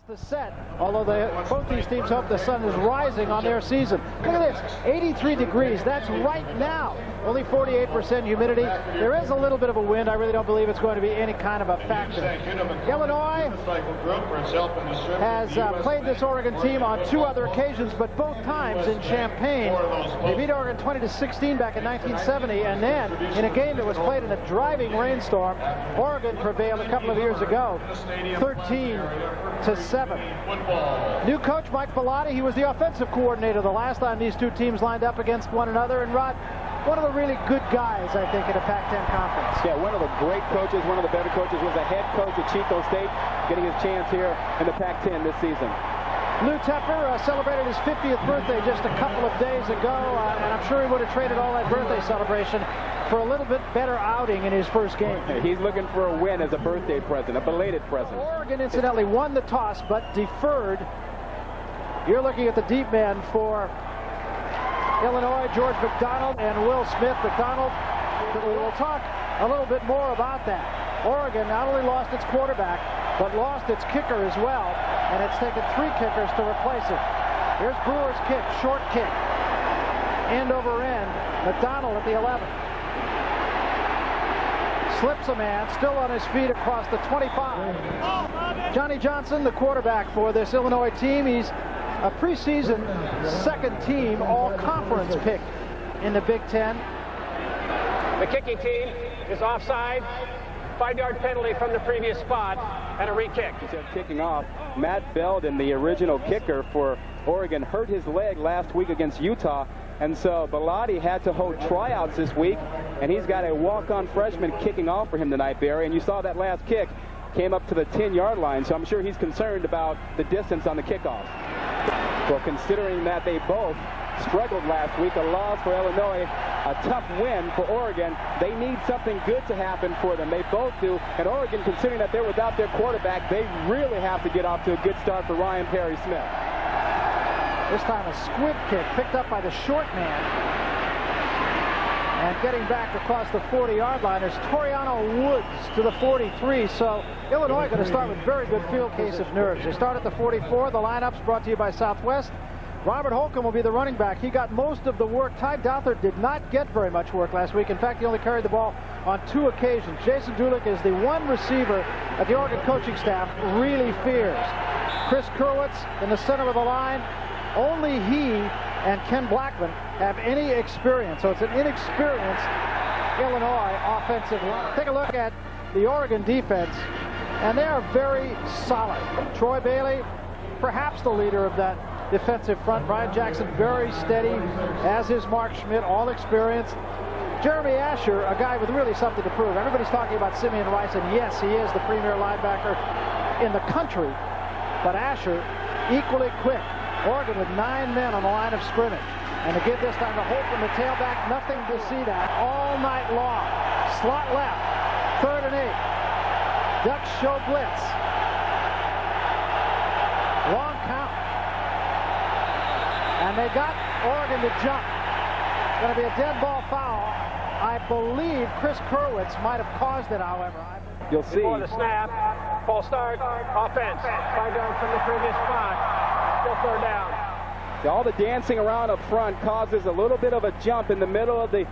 The set, although both these teams hope the sun is rising on their season. Look at this, 83 degrees, that's right now. Only 48% humidity. There is a little bit of a wind. I really don't believe it's going to be any kind of a factor. Illinois has played this Oregon team on 2 other occasions, but both times in Champaign. They beat Oregon 20-16 back in 1970, and then in a game that was played in a driving rainstorm, Oregon prevailed a couple of years ago, 13-7. New coach Mike Bellotti, he was the offensive coordinator the last time these two teams lined up against one another. And Rod, one of the really good guys, I think, in a Pac-10 conference. Yeah, one of the great coaches, one of the better coaches, was the head coach at Chico State, getting his chance here in the Pac-10 this season. Lou Tepper celebrated his 50th birthday just a couple of days ago, and I'm sure he would have traded all that birthday celebration for a little bit better outing in his first game. He's looking for a win as a birthday present, a belated present. Oregon, incidentally, won the toss, but deferred. You're looking at the deep men for Illinois, George McDonald and Will Smith. McDonald, we'll talk a little bit more about that. Oregon not only lost its quarterback, but lost its kicker as well, and it's taken 3 kickers to replace it. Here's Brewer's kick, short kick, end over end. McDonald at the 11. Slips a man, still on his feet across the 25. Johnny Johnson, the quarterback for this Illinois team. He's a preseason second-team all-conference pick in the Big Ten. The kicking team is offside. 5-yard penalty from the previous spot and a re-kick. Kicking off, Matt Belden, the original kicker for Oregon, hurt his leg last week against Utah, and so Bellotti had to hold tryouts this week, and he's got a walk-on freshman kicking off for him tonight, Barry, and you saw that last kick came up to the 10-yard line, so I'm sure he's concerned about the distance on the kickoff. Well, considering that they both struggled last week, a loss for Illinois, a tough win for Oregon. They need something good to happen for them. They both do. And Oregon, considering that they're without their quarterback, they really have to get off to a good start for Ryan Perry-Smith. This time a squib kick picked up by the short man. And getting back across the 40-yard line is Toriano Woods to the 43. So Illinois going to start with very good field case of nerves. They start at the 44. The lineup's brought to you by Southwest. Robert Holcomb will be the running back. He got most of the work. Ty Douther did not get very much work last week. In fact, he only carried the ball on 2 occasions. Jason Dulick is the one receiver that the Oregon coaching staff really fears. Chris Kurwitz in the center of the line. Only he and Ken Blackman have any experience. So it's an inexperienced Illinois offensive line. Take a look at the Oregon defense, and they are very solid. Troy Bailey, perhaps the leader of that defensive front. Brian Jackson, very steady, as is Mark Schmidt, all experienced. Jeremy Asher, a guy with really something to prove. Everybody's talking about Simeon Rice, and yes, he is the premier linebacker in the country, but Asher equally quick. Oregon with 9 men on the line of scrimmage. And to give this time to Holcomb, the tailback, nothing to see that all night long. Slot left, 3rd and 8. Ducks show blitz. Long count. And they got Oregon to jump. It's going to be a dead ball foul. I believe Chris Kurwitz might have caused it, however. You'll see. Before the snap, false start, offense. 5 yards from the previous spot. Still 3rd down. All the dancing around up front causes a little bit of a jump in the middle of the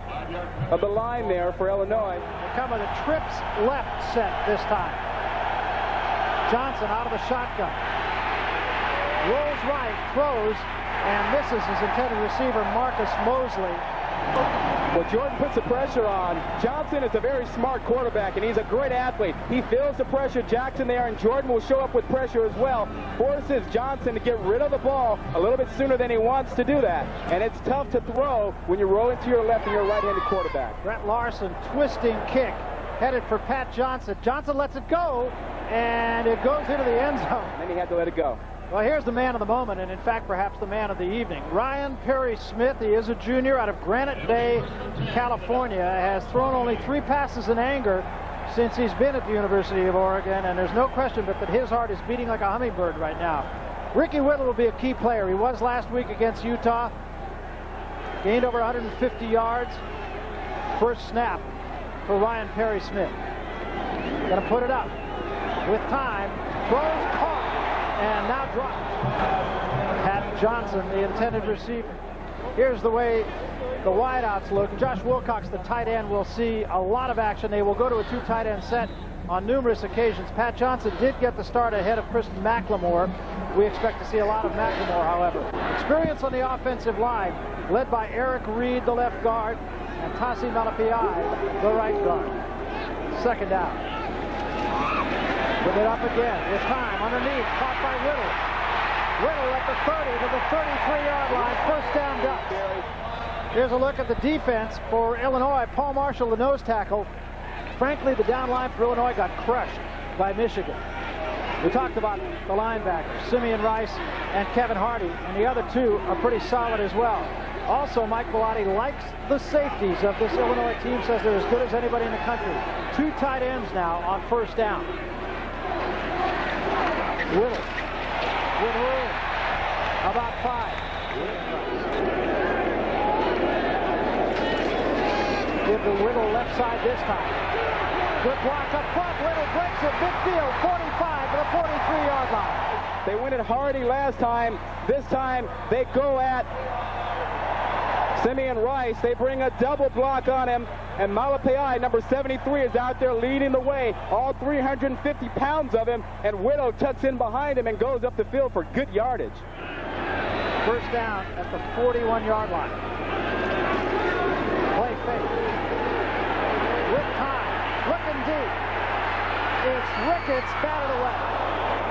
line there for Illinois. They come with a trips left set this time. Johnson out of the shotgun. Rolls right, throws, and misses his intended receiver, Marcus Mosley. Well, Jordan puts the pressure on. Johnson is a very smart quarterback, and he's a great athlete. He feels the pressure, Jackson there, and Jordan will show up with pressure as well. Forces Johnson to get rid of the ball a little bit sooner than he wants to do that. And it's tough to throw when you're rolling to your left and you're a right-handed quarterback. Brett Larson, twisting kick, headed for Pat Johnson. Johnson lets it go, and it goes into the end zone. And then he had to let it go. Well, here's the man of the moment, and in fact, perhaps the man of the evening. Ryan Perry-Smith, he is a junior out of Granite Bay, California, has thrown only 3 passes in anger since he's been at the University of Oregon, and there's no question but that his heart is beating like a hummingbird right now. Ricky Whittle will be a key player. He was last week against Utah. Gained over 150 yards. First snap for Ryan Perry-Smith. Gonna put it up with time. Throws caught. and now dropped. Pat Johnson, the intended receiver. Here's the way the wideouts look. Josh Wilcox, the tight end, will see a lot of action. They will go to a 2 tight end set on numerous occasions. Pat Johnson did get the start ahead of Christian McLemore. We expect to see a lot of McLemore, however. Experience on the offensive line, led by Eric Reed, the left guard, and Tassi Malapai, the right guard. Second down. With it up again, with time underneath, caught by Whittle. Whittle at the 30 to the 33-yard line, first down Ducks. Here's a look at the defense for Illinois. Paul Marshall, the nose tackle. Frankly, the down line for Illinois got crushed by Michigan. We talked about the linebackers, Simeon Rice and Kevin Hardy, and the other two are pretty solid as well. Also, Mike Bellotti likes the safeties of this Illinois team, says they're as good as anybody in the country. 2 tight ends now on first down. Whittle with room, about 5. Give the Whittle left side this time. Good block up front. Whittle breaks it. Big field. 45 to the 43-yard line. They went at Hardy last time. This time they go at Simeon Rice. They bring a double block on him. And Malapai, number 73, is out there leading the way. All 350 pounds of him. And Whittle tucks in behind him and goes up the field for good yardage. First down at the 41-yard line. Play fake. With time. Looking deep. It's Ricketts, batted away.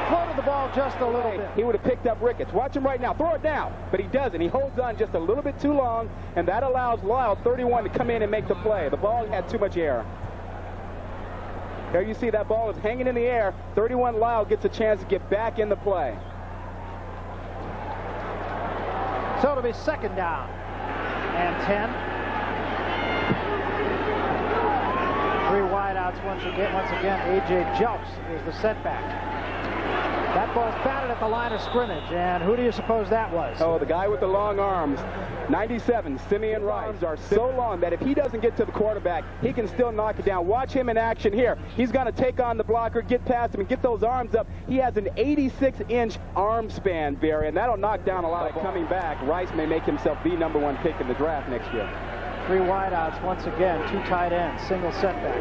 Floated the ball just a little bit. He would have picked up Ricketts. Watch him right now. Throw it now. But he doesn't. He holds on just a little bit too long, and that allows Lyle, 31, to come in and make the play. The ball had too much air. There you see that ball is hanging in the air. 31 Lyle gets a chance to get back in the play. So it'll be second down and 10. 3 wideouts once again. A.J. Jelks is the setback. That ball's batted at the line of scrimmage, and who do you suppose that was? Oh, the guy with the long arms. 97, Simeon Rice. Arms are so long that if he doesn't get to the quarterback, he can still knock it down. Watch him in action here. He's going to take on the blocker, get past him, and get those arms up. He has an 86-inch arm span, Barry, and that'll knock down a lot of coming back. Rice may make himself the #1 pick in the draft next year. 3 wideouts once again, 2 tight ends, single setback.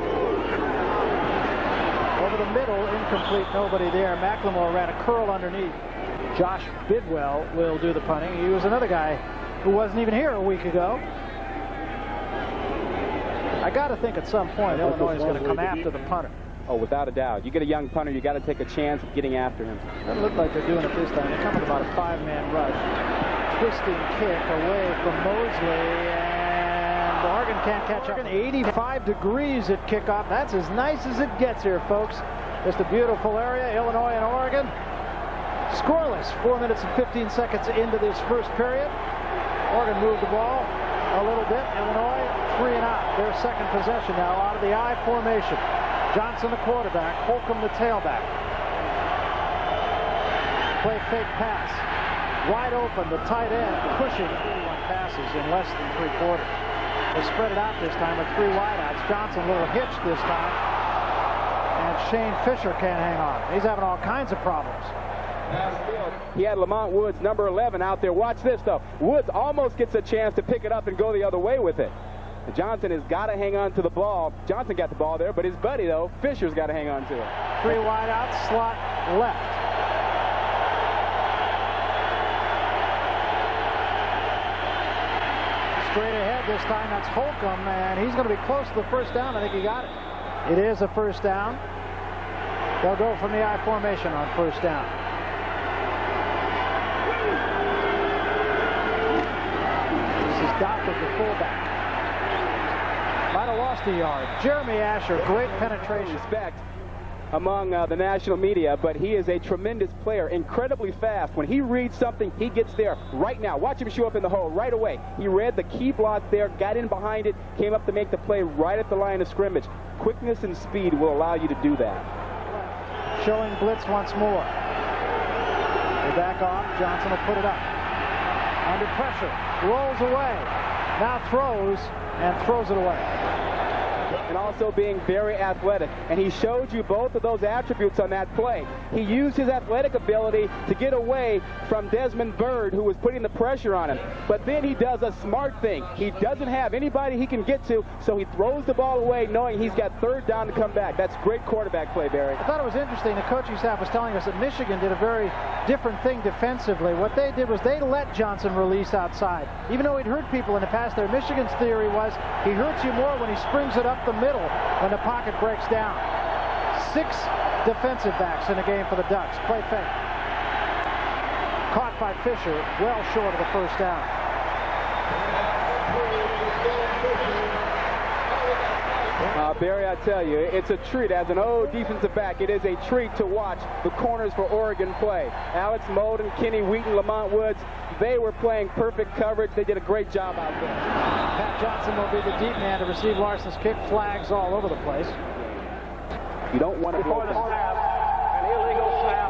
Over the middle, incomplete, nobody there. McLemore ran a curl underneath. Josh Bidwell will do the punting. He was another guy who wasn't even here a week ago. I got to think at some point Illinois is going to come after the punter. Oh, without a doubt. You get a young punter, you got to take a chance of getting after him. Doesn't look like they're doing it this time. They're coming about a 5-man rush. Twisting kick away from Mosley, and Oregon can't catch up. 85 degrees at kickoff. That's as nice as it gets here, folks. Just a beautiful area, Illinois and Oregon. Scoreless, 4 minutes and 15 seconds into this first period. Oregon moved the ball a little bit. Illinois 3 and out. Their second possession now out of the I formation. Johnson the quarterback, Holcomb the tailback. Play fake pass. Wide open, the tight end pushing 31 passes in less than 3/4. They spread it out this time with 3 wideouts. Johnson a little hitched this time. And Shane Fisher can't hang on. He's having all kinds of problems. He had Lamont Woods, number 11, out there. Watch this, though. Woods almost gets a chance to pick it up and go the other way with it. Johnson has got to hang on to the ball. Johnson got the ball there, but his buddy, though, Fisher's got to hang on to it. 3 wideouts, slot left. Straight ahead this time, that's Holcomb, and he's going to be close to the first down. I think he got it. It is a first down. They'll go from the I formation on first down. This is Dockett, the fullback. Might have lost a yard. Jeremy Asher, great penetration. Respect among the national media, but he is a tremendous player, incredibly fast. When he reads something, he gets there right now. Watch him show up in the hole right away. He read the key block there, got in behind it, came up to make the play right at the line of scrimmage. Quickness and speed will allow you to do that. Showing blitz once more. They back off. Johnson will put it up. Under pressure. Rolls away. Now throws and throws it away. and also being very athletic. And he showed you both of those attributes on that play. He used his athletic ability to get away from Desmond Bird, who was putting the pressure on him. But then he does a smart thing. He doesn't have anybody he can get to, so he throws the ball away knowing he's got third down to come back. That's great quarterback play, Barry. I thought it was interesting. The coaching staff was telling us that Michigan did a very different thing defensively. What they did was they let Johnson release outside. Even though he'd hurt people in the past there, Michigan's theory was he hurts you more when he springs it up the middle when the pocket breaks down. 6 defensive backs in the game for the Ducks. Play fake. Caught by Fisher, well short of the first down. Barry, I tell you, it's a treat. As an old defensive back, it is a treat to watch the corners for Oregon play. Alex Molden, Kenny Wheaton, Lamont Woods, they were playing perfect coverage. They did a great job out there. Pat Johnson will be the deep man to receive Larson's kick. Flags all over the place. You don't want to before the snap, an illegal snap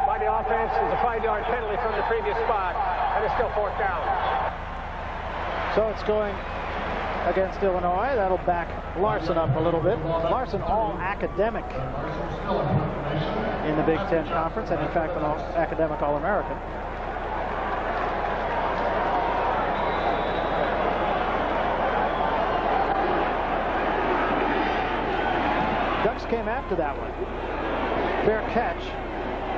by the offense is a 5-yard penalty from the previous spot, and it's still 4th down. So it's going against Illinois. That'll back Larson up a little bit. Larson all academic in the Big Ten Conference, and in fact an academic All-American. Ducks came after that one. Fair catch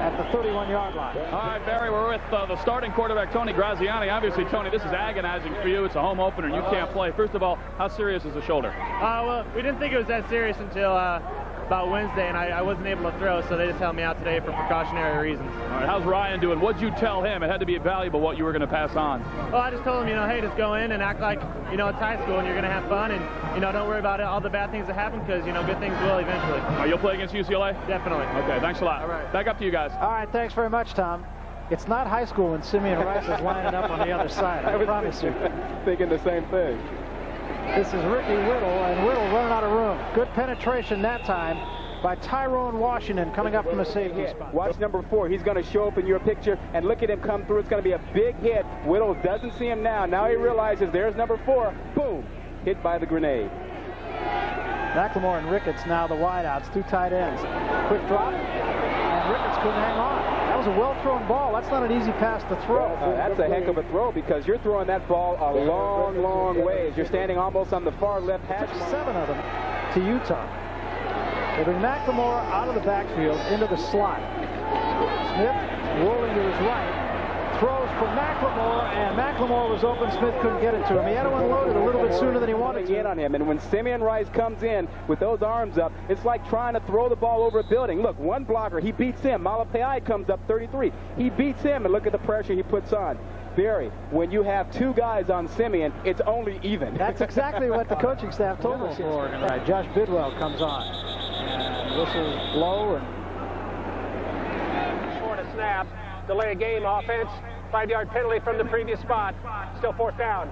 at the 31-yard line. All right, Barry, we're with the starting quarterback, Tony Graziani. Obviously, Tony, this is agonizing for you. It's a home opener, and you can't play. First of all, how serious is the shoulder? Well, we didn't think it was that serious until about Wednesday, and I wasn't able to throw, so they just held me out today for precautionary reasons. All right, how's Ryan doing? What'd you tell him? It had to be valuable what you were going to pass on. Well, I just told him, hey, just go in and act like, it's high school and you're going to have fun, and, don't worry about all the bad things that happen, because, good things will eventually. All right, you'll play against UCLA? Definitely. Okay, thanks a lot. All right. Back up to you guys. All right, thanks very much, Tom. It's not high school when Simeon Rice is lining up on the other side, I promise you. Thinking the same thing. This is Ricky Whittle, and Whittle running out of room. Good penetration that time by Tyrone Washington coming up from the safety spot. Watch number 4. He's going to show up in your picture, and look at him come through. It's going to be a big hit. Whittle doesn't see him now. Now he realizes there's number 4. Boom. Hit by the grenade. McLemore and Ricketts now the wideouts, 2 tight ends. Quick drop, and Ricketts couldn't hang on. That was a well-thrown ball. That's not an easy pass to throw. That's a heck of a throw, because you're throwing that ball a long, long ways. You're standing almost on the far left hash. 7 of them to Utah. They bring McLemore out of the backfield into the slot. Smith rolling to his right. Throws for McLemore, and McLemore was open. Smith couldn't get it to him. He had to unload it a little bit sooner than he wanted to. In on him, and when Simeon Rice comes in with those arms up, it's like trying to throw the ball over a building. Look, one blocker, he beats him. Malapai comes up 33. He beats him, and look at the pressure he puts on. Barry, when you have 2 guys on Simeon, it's only even. That's exactly what the coaching staff told us. Right, Josh Bidwell comes on. And whistle blow, and Short a snap, delay a game offense, 5-yard penalty from the previous spot, still 4th down.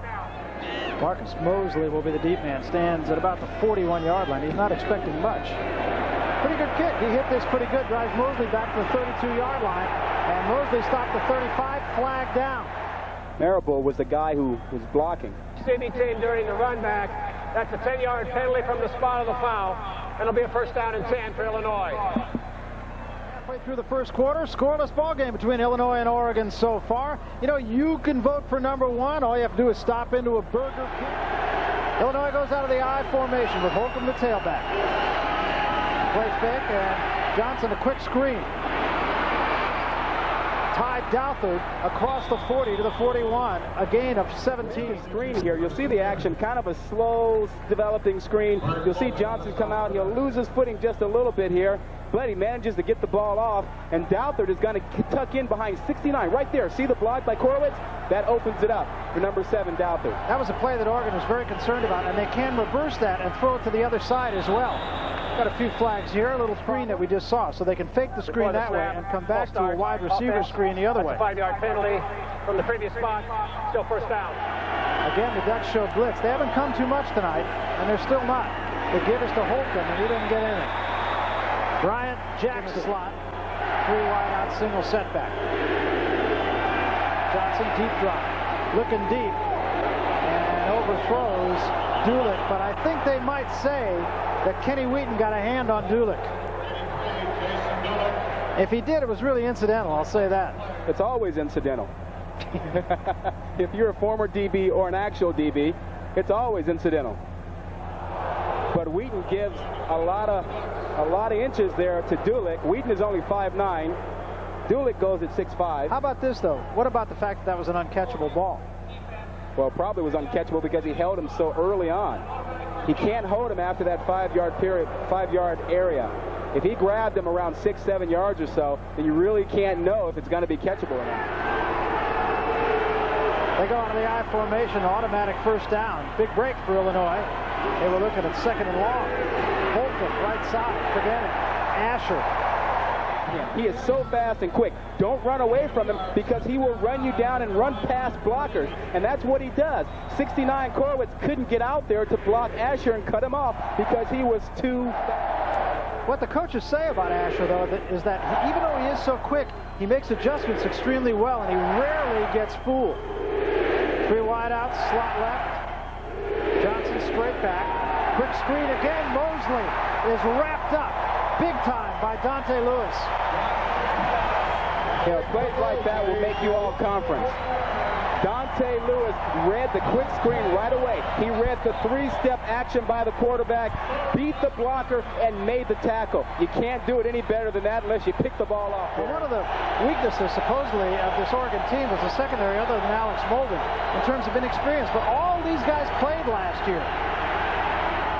Marcus Mosley will be the deep man. Stands at about the 41-yard line. He's not expecting much. Pretty good kick. He hit this pretty good. Drives Mosley back to the 32-yard line, and Mosley stopped the 35. Flag down. Marable was the guy who was blocking. City team during the run back. That's a 10-yard penalty from the spot of the foul, and it'll be a 1st down and 10 for Illinois. Halfway through the first quarter, scoreless ball game between Illinois and Oregon so far. You can vote for number 1. All you have to do is stop into a Burger King. Illinois goes out of the I formation with Holcomb the tailback. Play fake, and Johnson a quick screen. Ty Douthard across the 40 to the 41, a gain of 17. Screen here, you'll see the action, kind of a slow developing screen. You'll see Johnson come out. He'll lose his footing just a little bit here, but he manages to get the ball off, and Douthard is going to tuck in behind 69 right there. See the block by Korowitz? That opens it up for number 7, Douthard. That was a play that Oregon was very concerned about, and they can reverse that and throw it to the other side as well. Got a few flags here, a little screen that we just saw, so they can fake the screen that way and come back to a wide receiver screen the other way. 5-yard penalty from the previous spot, still 1st down. Again, the Ducks show blitz. They haven't come too much tonight, and they're still not. They give us to Holcomb, and he didn't get anything. Bryant, Jack's slot, 3 wide out, single setback. Johnson, deep drop, looking deep, and overthrows Dulick, but I think they might say that Kenny Wheaton got a hand on Dulick. If he did, it was really incidental, I'll say that. It's always incidental. If you're a former DB or an actual DB, it's always incidental. But Wheaton gives a lot of inches there to Dulick. Wheaton is only 5'9". Dulick goes at 6'5". How about this, though? What about the fact that that was an uncatchable ball? Well, it probably was uncatchable because he held him so early on. He can't hold him after that 5-yard period, 5-yard area. If he grabbed him around 6-7 yards or so, then you really can't know if it's going to be catchable or not. They go into the I formation, automatic first down. Big break for Illinois. They were looking at 2nd and long. Holcomb, right side, forget it. Asher. He is so fast and quick. Don't run away from him because he will run you down and run past blockers. And that's what he does. 69 Korwitz couldn't get out there to block Asher and cut him off because he was too fast. What the coaches say about Asher, though, is that even though he is so quick, he makes adjustments extremely well, and he rarely gets fooled. 3 wideouts, slot left. Johnson straight back. Quick screen again. Mosley is wrapped up big time by Dante Lewis. Yeah, plays like that will make you all conference. Dante Lewis read the quick screen right away. He read the 3-step action by the quarterback, beat the blocker, and made the tackle. You can't do it any better than that unless you pick the ball off. Well, one of the weaknesses, supposedly, of this Oregon team was the secondary, other than Alex Molden, in terms of inexperience. But all these guys played last year.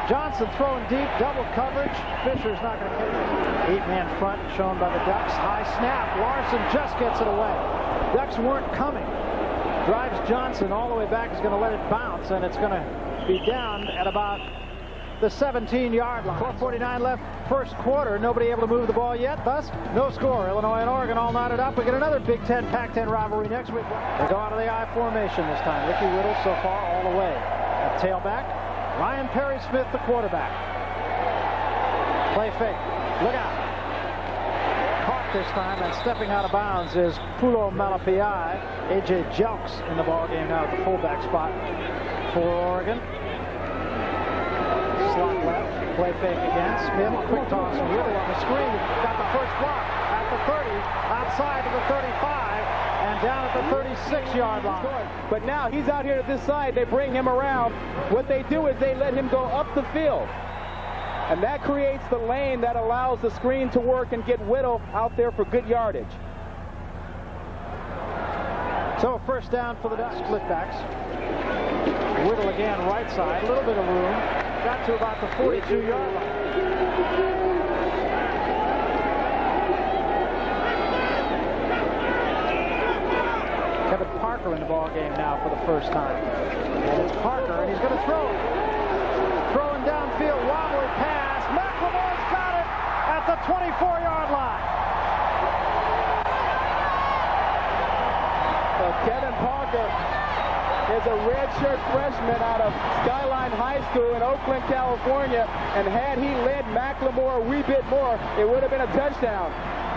Johnson throwing deep, double coverage. Fisher's not going to catch it. 8-man front shown by the Ducks. High snap. Larson just gets it away. Ducks weren't coming. Drives Johnson all the way back. He's going to let it bounce, and it's going to be down at about the 17-yard line. 4:49 left, first quarter. Nobody able to move the ball yet. Thus, no score. Illinois and Oregon all knotted up. We get another Big Ten, Pac-10 rivalry next week. They go out of the I formation this time. Ricky Whittle so far all the way. At tailback. Ryan Perry-Smith, the quarterback. Play fake. Look out. Caught this time, and stepping out of bounds is Pulo Malapai. A.J. Jelks in the ballgame now at the fullback spot for Oregon. Slot left. Play fake again. Smith, quick toss. Whittle on the screen. Got the first block at the 30. Outside to the 35. And down at the 36-yard line. But now he's out here to this side. They bring him around. What they do is they let him go up the field. And that creates the lane that allows the screen to work and get Whittle out there for good yardage. So first down for the Ducks. Split backs. Whittle again right side. A little bit of room. Got to about the 42-yard line. Parker in the ball game now for the first time. And it's Parker, and he's going to throw. Throwing downfield, wobbly pass. McLemore's got it at the 24-yard line. So Kevin Parker is a redshirt freshman out of Skyline High School in Oakland, California, and had he led McLemore a wee bit more, it would have been a touchdown.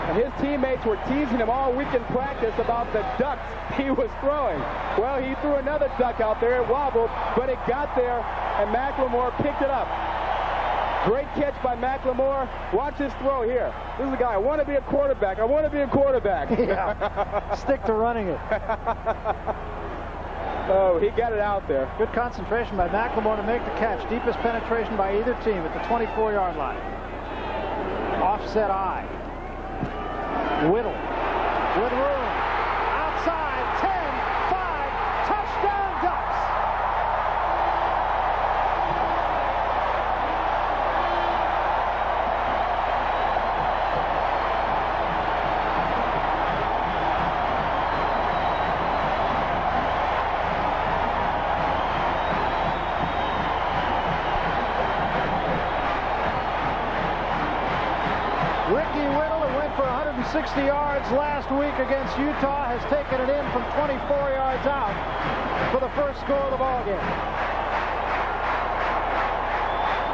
And his teammates were teasing him all week in practice about the ducks he was throwing. Well, he threw another duck out there. It wobbled, but it got there, and McLemore picked it up. Great catch by McLemore. Watch this throw here. This is a guy, I want to be a quarterback. I want to be a quarterback. Yeah. Stick to running it. Oh, he got it out there. Good concentration by McLemore to make the catch. Deepest penetration by either team at the 24-yard line. Offset I. Whittle with room. Outside, 10, 5, touchdown Ducks. Ricky Whittle, who went for 160 yards last week against Utah, has taken it in from 24 yards out for the first score of the ballgame.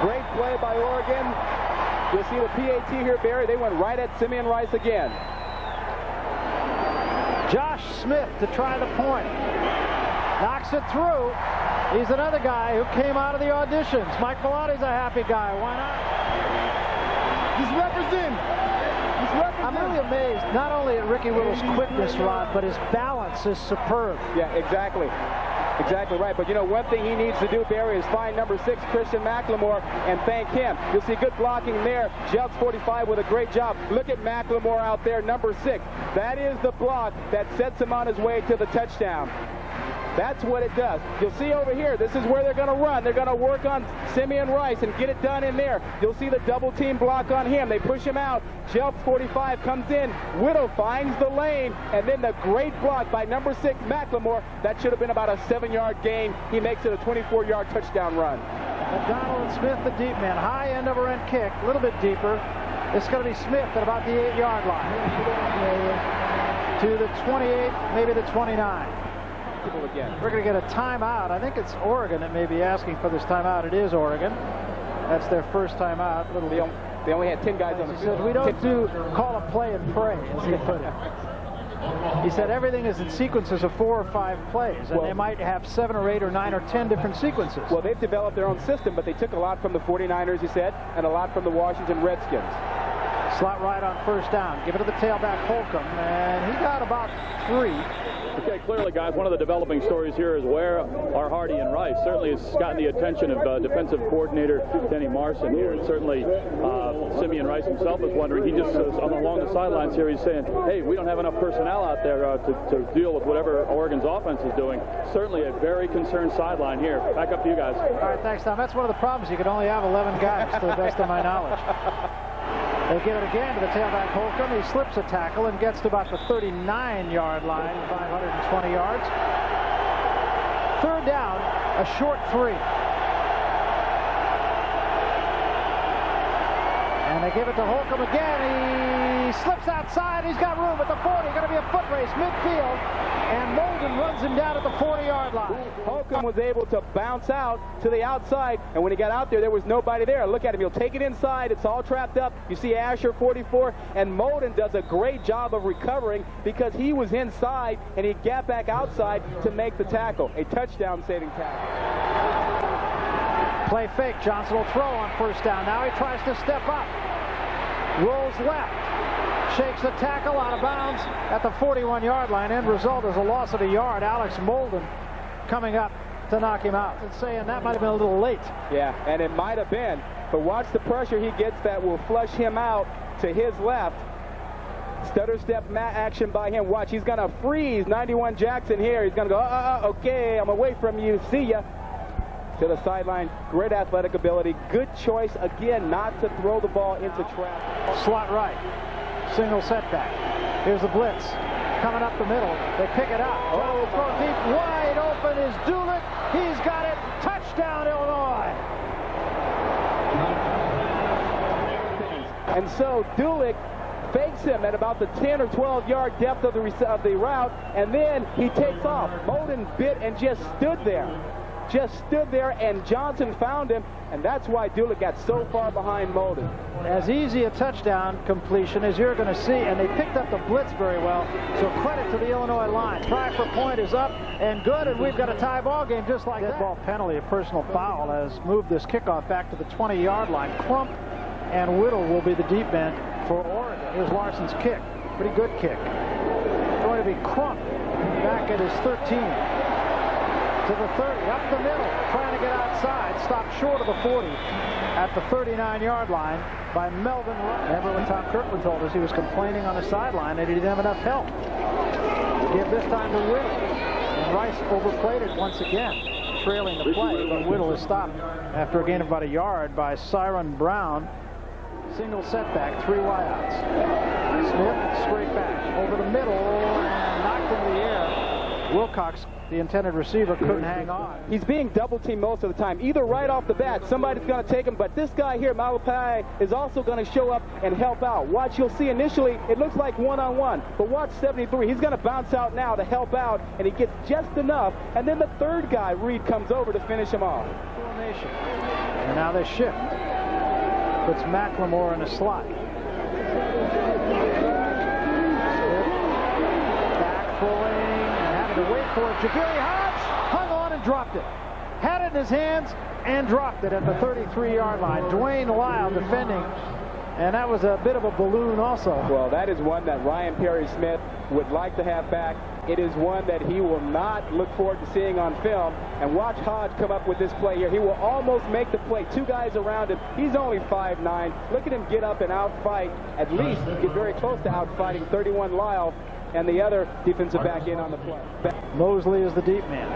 Great play by Oregon. You'll see the PAT here, Barry. They went right at Simeon Rice again. Josh Smith to try the point. Knocks it through. He's another guy who came out of the auditions. Mike Bellotti's a happy guy. Why not? He's representing. I'm really amazed, not only at Ricky Whittle's quickness, Rod, but his balance is superb. Yeah, exactly. Exactly right. But you know, one thing he needs to do, Barry, is find number 6, Christian McLemore, and thank him. You'll see good blocking there. Jelks 45 with a great job. Look at McLemore out there, number 6. That is the block that sets him on his way to the touchdown. That's what it does. You'll see over here, this is where they're going to run. They're going to work on Simeon Rice and get it done in there. You'll see the double team block on him. They push him out. Jelks 45 comes in. Whittle finds the lane, and then the great block by number 6, McLemore. That should have been about a 7-yard gain. He makes it a 24-yard touchdown run. McDonald and Smith, the deep man. High end over end kick, a little bit deeper. It's going to be Smith at about the 8-yard line. To the 28, maybe the 29. Again. We're going to get a timeout. I think it's Oregon that may be asking for this timeout. It is Oregon. That's their first timeout. They only had 10 guys on the field. He said, we don't call a play and pray, as he put it. He said everything is in sequences of 4 or 5 plays, and they might have 7 or 8 or 9 or 10 different sequences. Well, they've developed their own system, but they took a lot from the 49ers, he said, and a lot from the Washington Redskins. Slot right on first down. Give it to the tailback, Holcomb, and he got about 3. Okay, clearly, guys, one of the developing stories here is where are Hardy and Rice. Certainly it's gotten the attention of defensive coordinator Denny Marson here. And certainly Simeon Rice himself is wondering. He just along the sidelines here, he's saying, hey, we don't have enough personnel out there to deal with whatever Oregon's offense is doing. Certainly a very concerned sideline here. Back up to you guys. All right, thanks, Tom. That's one of the problems. You can only have 11 guys, to the best of my knowledge. They give it again to the tailback Holcomb. He slips a tackle and gets to about the 39-yard line, 520 yards. Third down, a short 3. And they give it to Holcomb again. He slips outside. He's got room at the 40. Going to be a foot race midfield. And Molden runs him down at the 40-yard line. Holcomb was able to bounce out to the outside, and when he got out there was nobody there. Look at him. He'll take it inside. It's all trapped up. You see Asher 44, and Molden does a great job of recovering because he was inside, and he got back outside to make the tackle. A touchdown-saving tackle. Play fake. Johnson will throw on first down. Now he tries to step up. Rolls left. Shakes the tackle out of bounds at the 41-yard line. End result is a loss of a yard. Alex Molden coming up to knock him out. And saying that might have been a little late. Yeah, and it might have been. But watch the pressure he gets that will flush him out to his left. Stutter step action by him. Watch, he's going to freeze 91 Jackson here. He's going to go, okay, I'm away from you. See ya. To the sideline. Great athletic ability. Good choice, again, not to throw the ball into trap. Slot right. Single setback. Here's the blitz. Coming up the middle. They pick it up. Oh, throw deep. Wide open is Dulick. He's got it. Touchdown, Illinois. And so Dulick fakes him at about the 10 or 12-yard depth of the route, and then he takes off. Molden bit and just stood there. And Johnson found him, and that's why Dulick got so far behind Molden. As easy a touchdown completion as you're going to see, and they picked up the blitz very well, so credit to the Illinois line. Try for point is up and good, and we've got a tie ball game just like that. Ball penalty, a personal foul, has moved this kickoff back to the 20-yard line. Crump and Whittle will be the deep end for Oregon. Here's Larson's kick. Pretty good kick. Going to be Crump back at his 13. To the 30, up the middle, trying to get outside, stopped short of the 40 at the 39-yard line by Melvin Rice. Remember when Tom Kirkland told us he was complaining on the sideline that he didn't have enough help. Give this time to Whittle. And Rice overplayed it once again, trailing the play, but Whittle is stopped after a gain of about a yard by Cyron Brown. Single setback, 3 wideouts. Smith straight back, over the middle, and knocked in the air. Wilcox, the intended receiver, couldn't hang on. He's being double-teamed most of the time. Either right off the bat, somebody's going to take him, but this guy here, Malapai, is also going to show up and help out. Watch, you'll see initially, it looks like one-on-one, but watch 73. He's going to bounce out now to help out, and he gets just enough, and then the third guy, Reed, comes over to finish him off. Formation. And now they shift. Puts McLemore in a slot. Back pulling. To wait for it. Jagiri Hodge hung on and dropped it. had it in his hands, and dropped it at the 33-yard line. Dwayne Lyle defending, and that was a bit of a balloon also. Well, that is one that Ryan Perry-Smith would like to have back. It is one that he will not look forward to seeing on film. And watch Hodge come up with this play here. He will almost make the play. Two guys around him. He's only 5'9". Look at him get up and outfight, at least get very close to outfighting 31 Lyle and the other defensive back in on the play. Mosley is the deep man.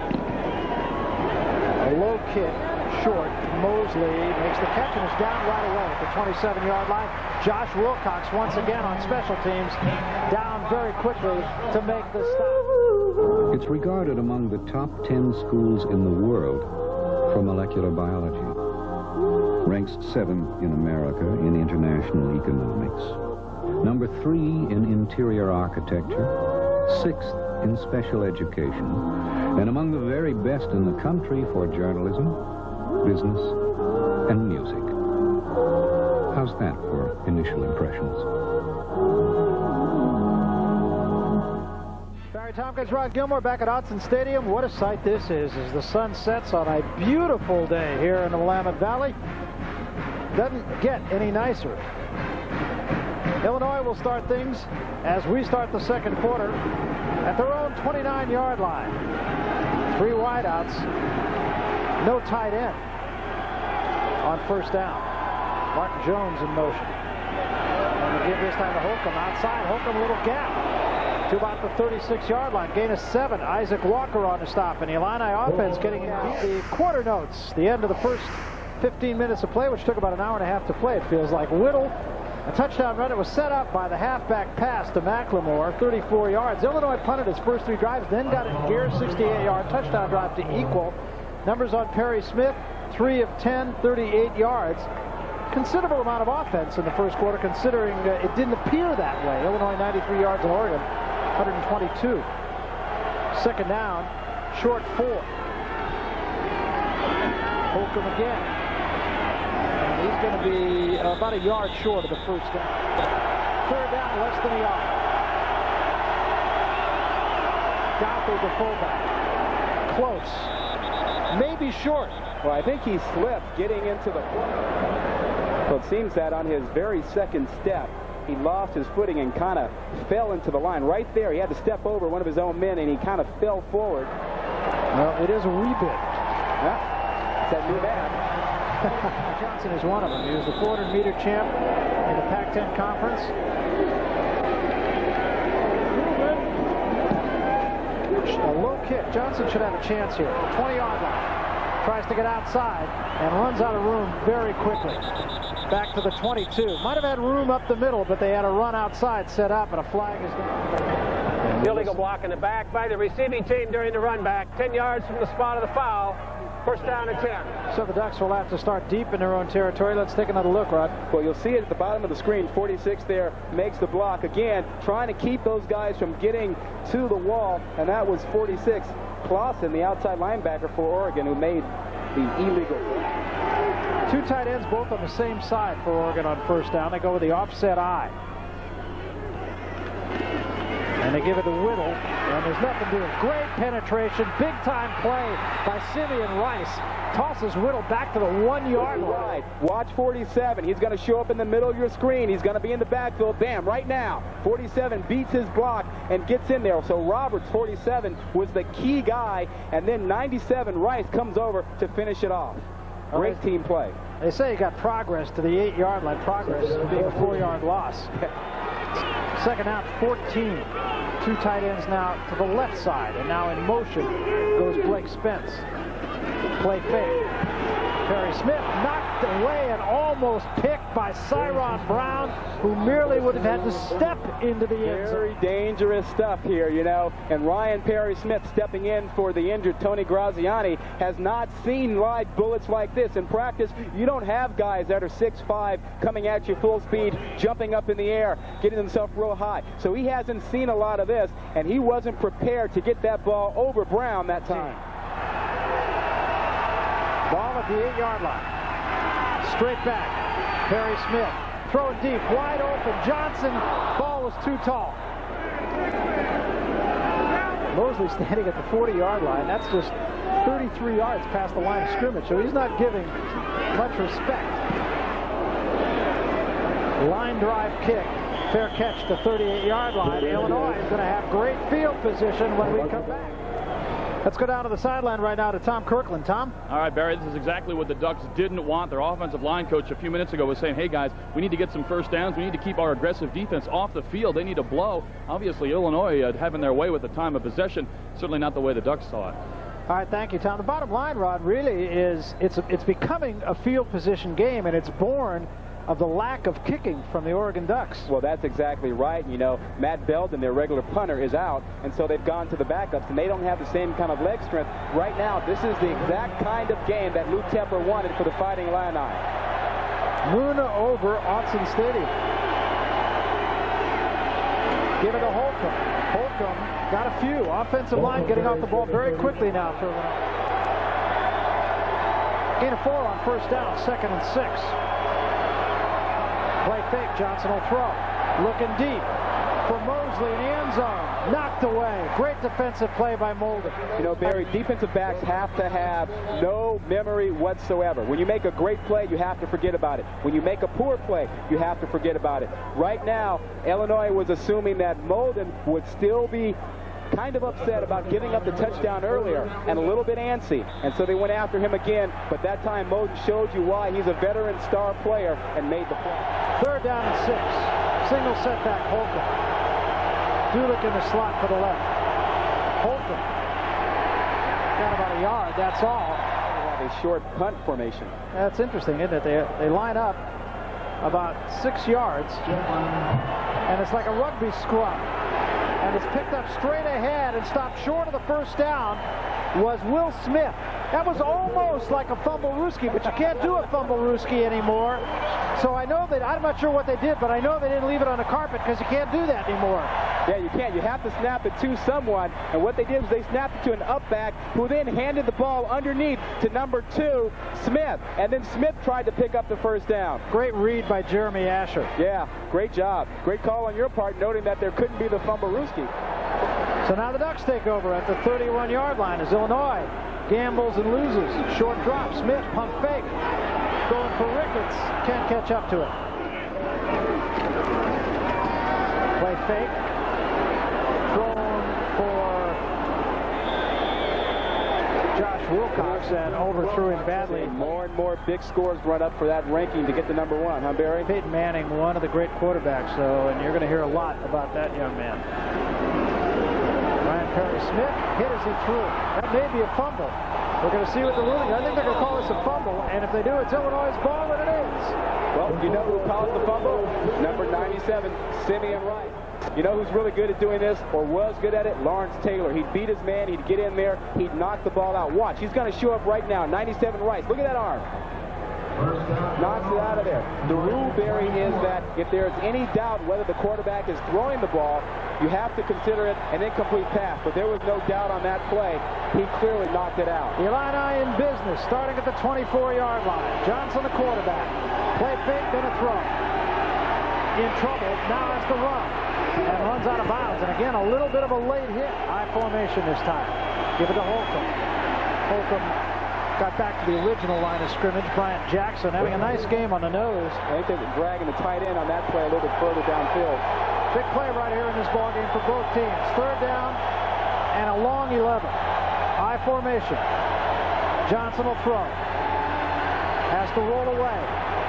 A low kick, short. Mosley makes the catch and is down right away at the 27-yard line. Josh Wilcox once again on special teams, down very quickly to make the stop. It's regarded among the top 10 schools in the world for molecular biology. Ranks 7th in America in international economics. Number 3 in interior architecture. 6th in special education. And among the very best in the country for journalism, business, and music. How's that for initial impressions? Barry Tompkins, Rod Gilmore back at Autzen Stadium. What a sight this is as the sun sets on a beautiful day here in the Willamette Valley. Doesn't get any nicer. Illinois will start things as we start the second quarter at their own 29-yard line. 3 wideouts, no tight end on first down. Martin Jones in motion. And they give this time to Holcomb outside. Holcomb, a little gap to about the 36-yard line. Gain of 7. Isaac Walker on the stop. And the Illini offense getting in the quarter notes. The end of the first 15 minutes of play, which took about an hour and a half to play, it feels like. Whittle, a touchdown run. It was set up by the halfback pass to McLemore, 34 yards. Illinois punted its first 3 drives, then got it in gear, 68-yard touchdown drive to equal. Numbers on Perry-Smith, 3 of 10, 38 yards. Considerable amount of offense in the first quarter, considering it didn't appear that way. Illinois 93 yards and Oregon 122. Second down, short 4. Holcomb again. And he's going to be about a yard short of the first down. Third down, less than a yard. Gothard, the fullback. Close. Maybe short. Well, I think he slipped getting into the So it seems that on his very second step, he lost his footing and kind of fell into the line. Right there, he had to step over one of his own men, and he kind of fell forward. Well, it is a rebid. Yeah, it's that new man. Johnson is one of them. He was the 400-meter champ in the Pac-10 Conference. A low kick. Johnson should have a chance here. 20-yard line. Tries to get outside and runs out of room very quickly. Back to the 22. Might have had room up the middle, but they had a run outside set up, and a flag is down. Illegal block in the back by the receiving team during the run back. 10 yards from the spot of the foul. First down and 10. So the Ducks will have to start deep in their own territory. Let's take another look, Rod. Well, you'll see it at the bottom of the screen. 46 there makes the block. Again, trying to keep those guys from getting to the wall, and that was 46. Clausen, the outside linebacker for Oregon, who made the illegal. 2 tight ends, both on the same side for Oregon on first down. They go with the offset eye. And they give it to Whittle, and there's nothing to it. Great penetration, big-time play by Simeon Rice. Tosses Whittle back to the 1-yard line. Watch 47. He's going to show up in the middle of your screen. He's going to be in the backfield. Bam, right now. 47 beats his block and gets in there. So Roberts, 47, was the key guy, and then 97, Rice, comes over to finish it off. Great team play. They say he got progress to the 8-yard line. Progress being a 4-yard loss. Second out, 14. 2 tight ends now to the left side, and now in motion goes Blake Spence. Play fake. Perry-Smith knocked away and almost picked by Cyron Brown, who merely would have had to step into the end zone. Very dangerous stuff here, you know. And Ryan Perry-Smith stepping in for the injured Tony Graziani has not seen live bullets like this. In practice, you don't have guys that are 6'5", coming at you full speed, jumping up in the air, getting themselves real high. So he hasn't seen a lot of this, and he wasn't prepared to get that ball over Brown that time. Ball at the 8-yard line. Straight back. Perry-Smith. Throw it deep. Wide open. Johnson. Ball was too tall. Mosley standing at the 40-yard line. That's just 33 yards past the line of scrimmage, so he's not giving much respect. Line drive kick. Fair catch to 38-yard line. Illinois is going to have great field position when we come back. Let's go down to the sideline right now to Tom Kirkland. Tom? All right, Barry, this is exactly what the Ducks didn't want. Their offensive line coach a few minutes ago was saying, hey, guys, we need to get some first downs. We need to keep our aggressive defense off the field. They need to blow. Obviously, Illinois having their way with the time of possession. Certainly not the way the Ducks saw it. All right, thank you, Tom. The bottom line, Rod, really is it's becoming a field position game, and it's born of the lack of kicking from the Oregon Ducks. Well, that's exactly right. You know, Matt Belden, their regular punter, is out, and so they've gone to the backups, and they don't have the same kind of leg strength. Right now, this is the exact kind of game that Lou Tepper wanted for the Fighting Illini. Muna over Autzen Stadium. Give it to Holcomb. Holcomb got a few. Offensive line getting off the ball very quickly now for Illinois. Gain of 4 on first down, 2nd and 6. Play fake, Johnson will throw. Looking deep for Mosley in the end zone. Knocked away. Great defensive play by Molden. You know, Barry, defensive backs have to have no memory whatsoever. When you make a great play, you have to forget about it. When you make a poor play, you have to forget about it. Right now, Illinois was assuming that Molden would still be kind of upset about giving up the touchdown earlier and a little bit antsy, and so they went after him again, but that time Molden showed you why he's a veteran star player and made the play. 3rd down and 6. Single setback, Holcomb. Dulick in the slot for the left. Holcomb got about a yard, that's all. They have a short punt formation. That's interesting, isn't it? They line up about 6 yards, and it's like a rugby scrum. And it's picked up straight ahead and stopped short of the first down was Will Smith. That was almost like a fumble-rooski, but you can't do a fumble-rooski anymore. So I know that, I'm not sure what they did, but I know they didn't leave it on the carpet because you can't do that anymore. Yeah, you can't. You have to snap it to someone. And what they did was they snapped it to an up-back who then handed the ball underneath to number 2, Smith. And then Smith tried to pick up the first down. Great read by Jeremy Asher. Yeah, great job. Great call on your part, noting that there couldn't be the fumble-rooski. So now the Ducks take over at the 31-yard line as Illinois gambles and loses. Short drop. Smith, pump fake. Going for Ricketts. Can't catch up to it. Play fake. Thrown for Josh Wilcox and overthrew him badly. More and more big scores run up for that ranking to get to number 1, huh, Barry? Peyton Manning, one of the great quarterbacks, though, and you're going to hear a lot about that young man. Ryan Perry-Smith hit as he threw. That may be a fumble. We're going to see what the ruling. I think they're going to call this a fumble, and if they do, it's Illinois' ball, and it is. Well, you know who calls the fumble? Number 97, Simeon Wright. You know who's really good at doing this, or was good at it? Lawrence Taylor. He'd beat his man, he'd get in there, he'd knock the ball out. Watch, he's going to show up right now. 97 Wright. Look at that arm. Knocks it out of there. The rule, Barry, is that if there's any doubt whether the quarterback is throwing the ball, you have to consider it an incomplete pass. But there was no doubt on that play. He clearly knocked it out. The Illini in business, starting at the 24-yard line. Johnson, the quarterback. Play fake, then a throw. In trouble, now has to run. And runs out of bounds. And again, a little bit of a late hit. High formation this time. Give it to Holcomb. Holcomb got back to the original line of scrimmage. Bryant Jackson having a nice game on the nose. I think they were dragging the tight end on that play a little bit further downfield. Big play right here in this ball game for both teams. 3rd down and a long 11. High formation. Johnson will throw. Has to roll away.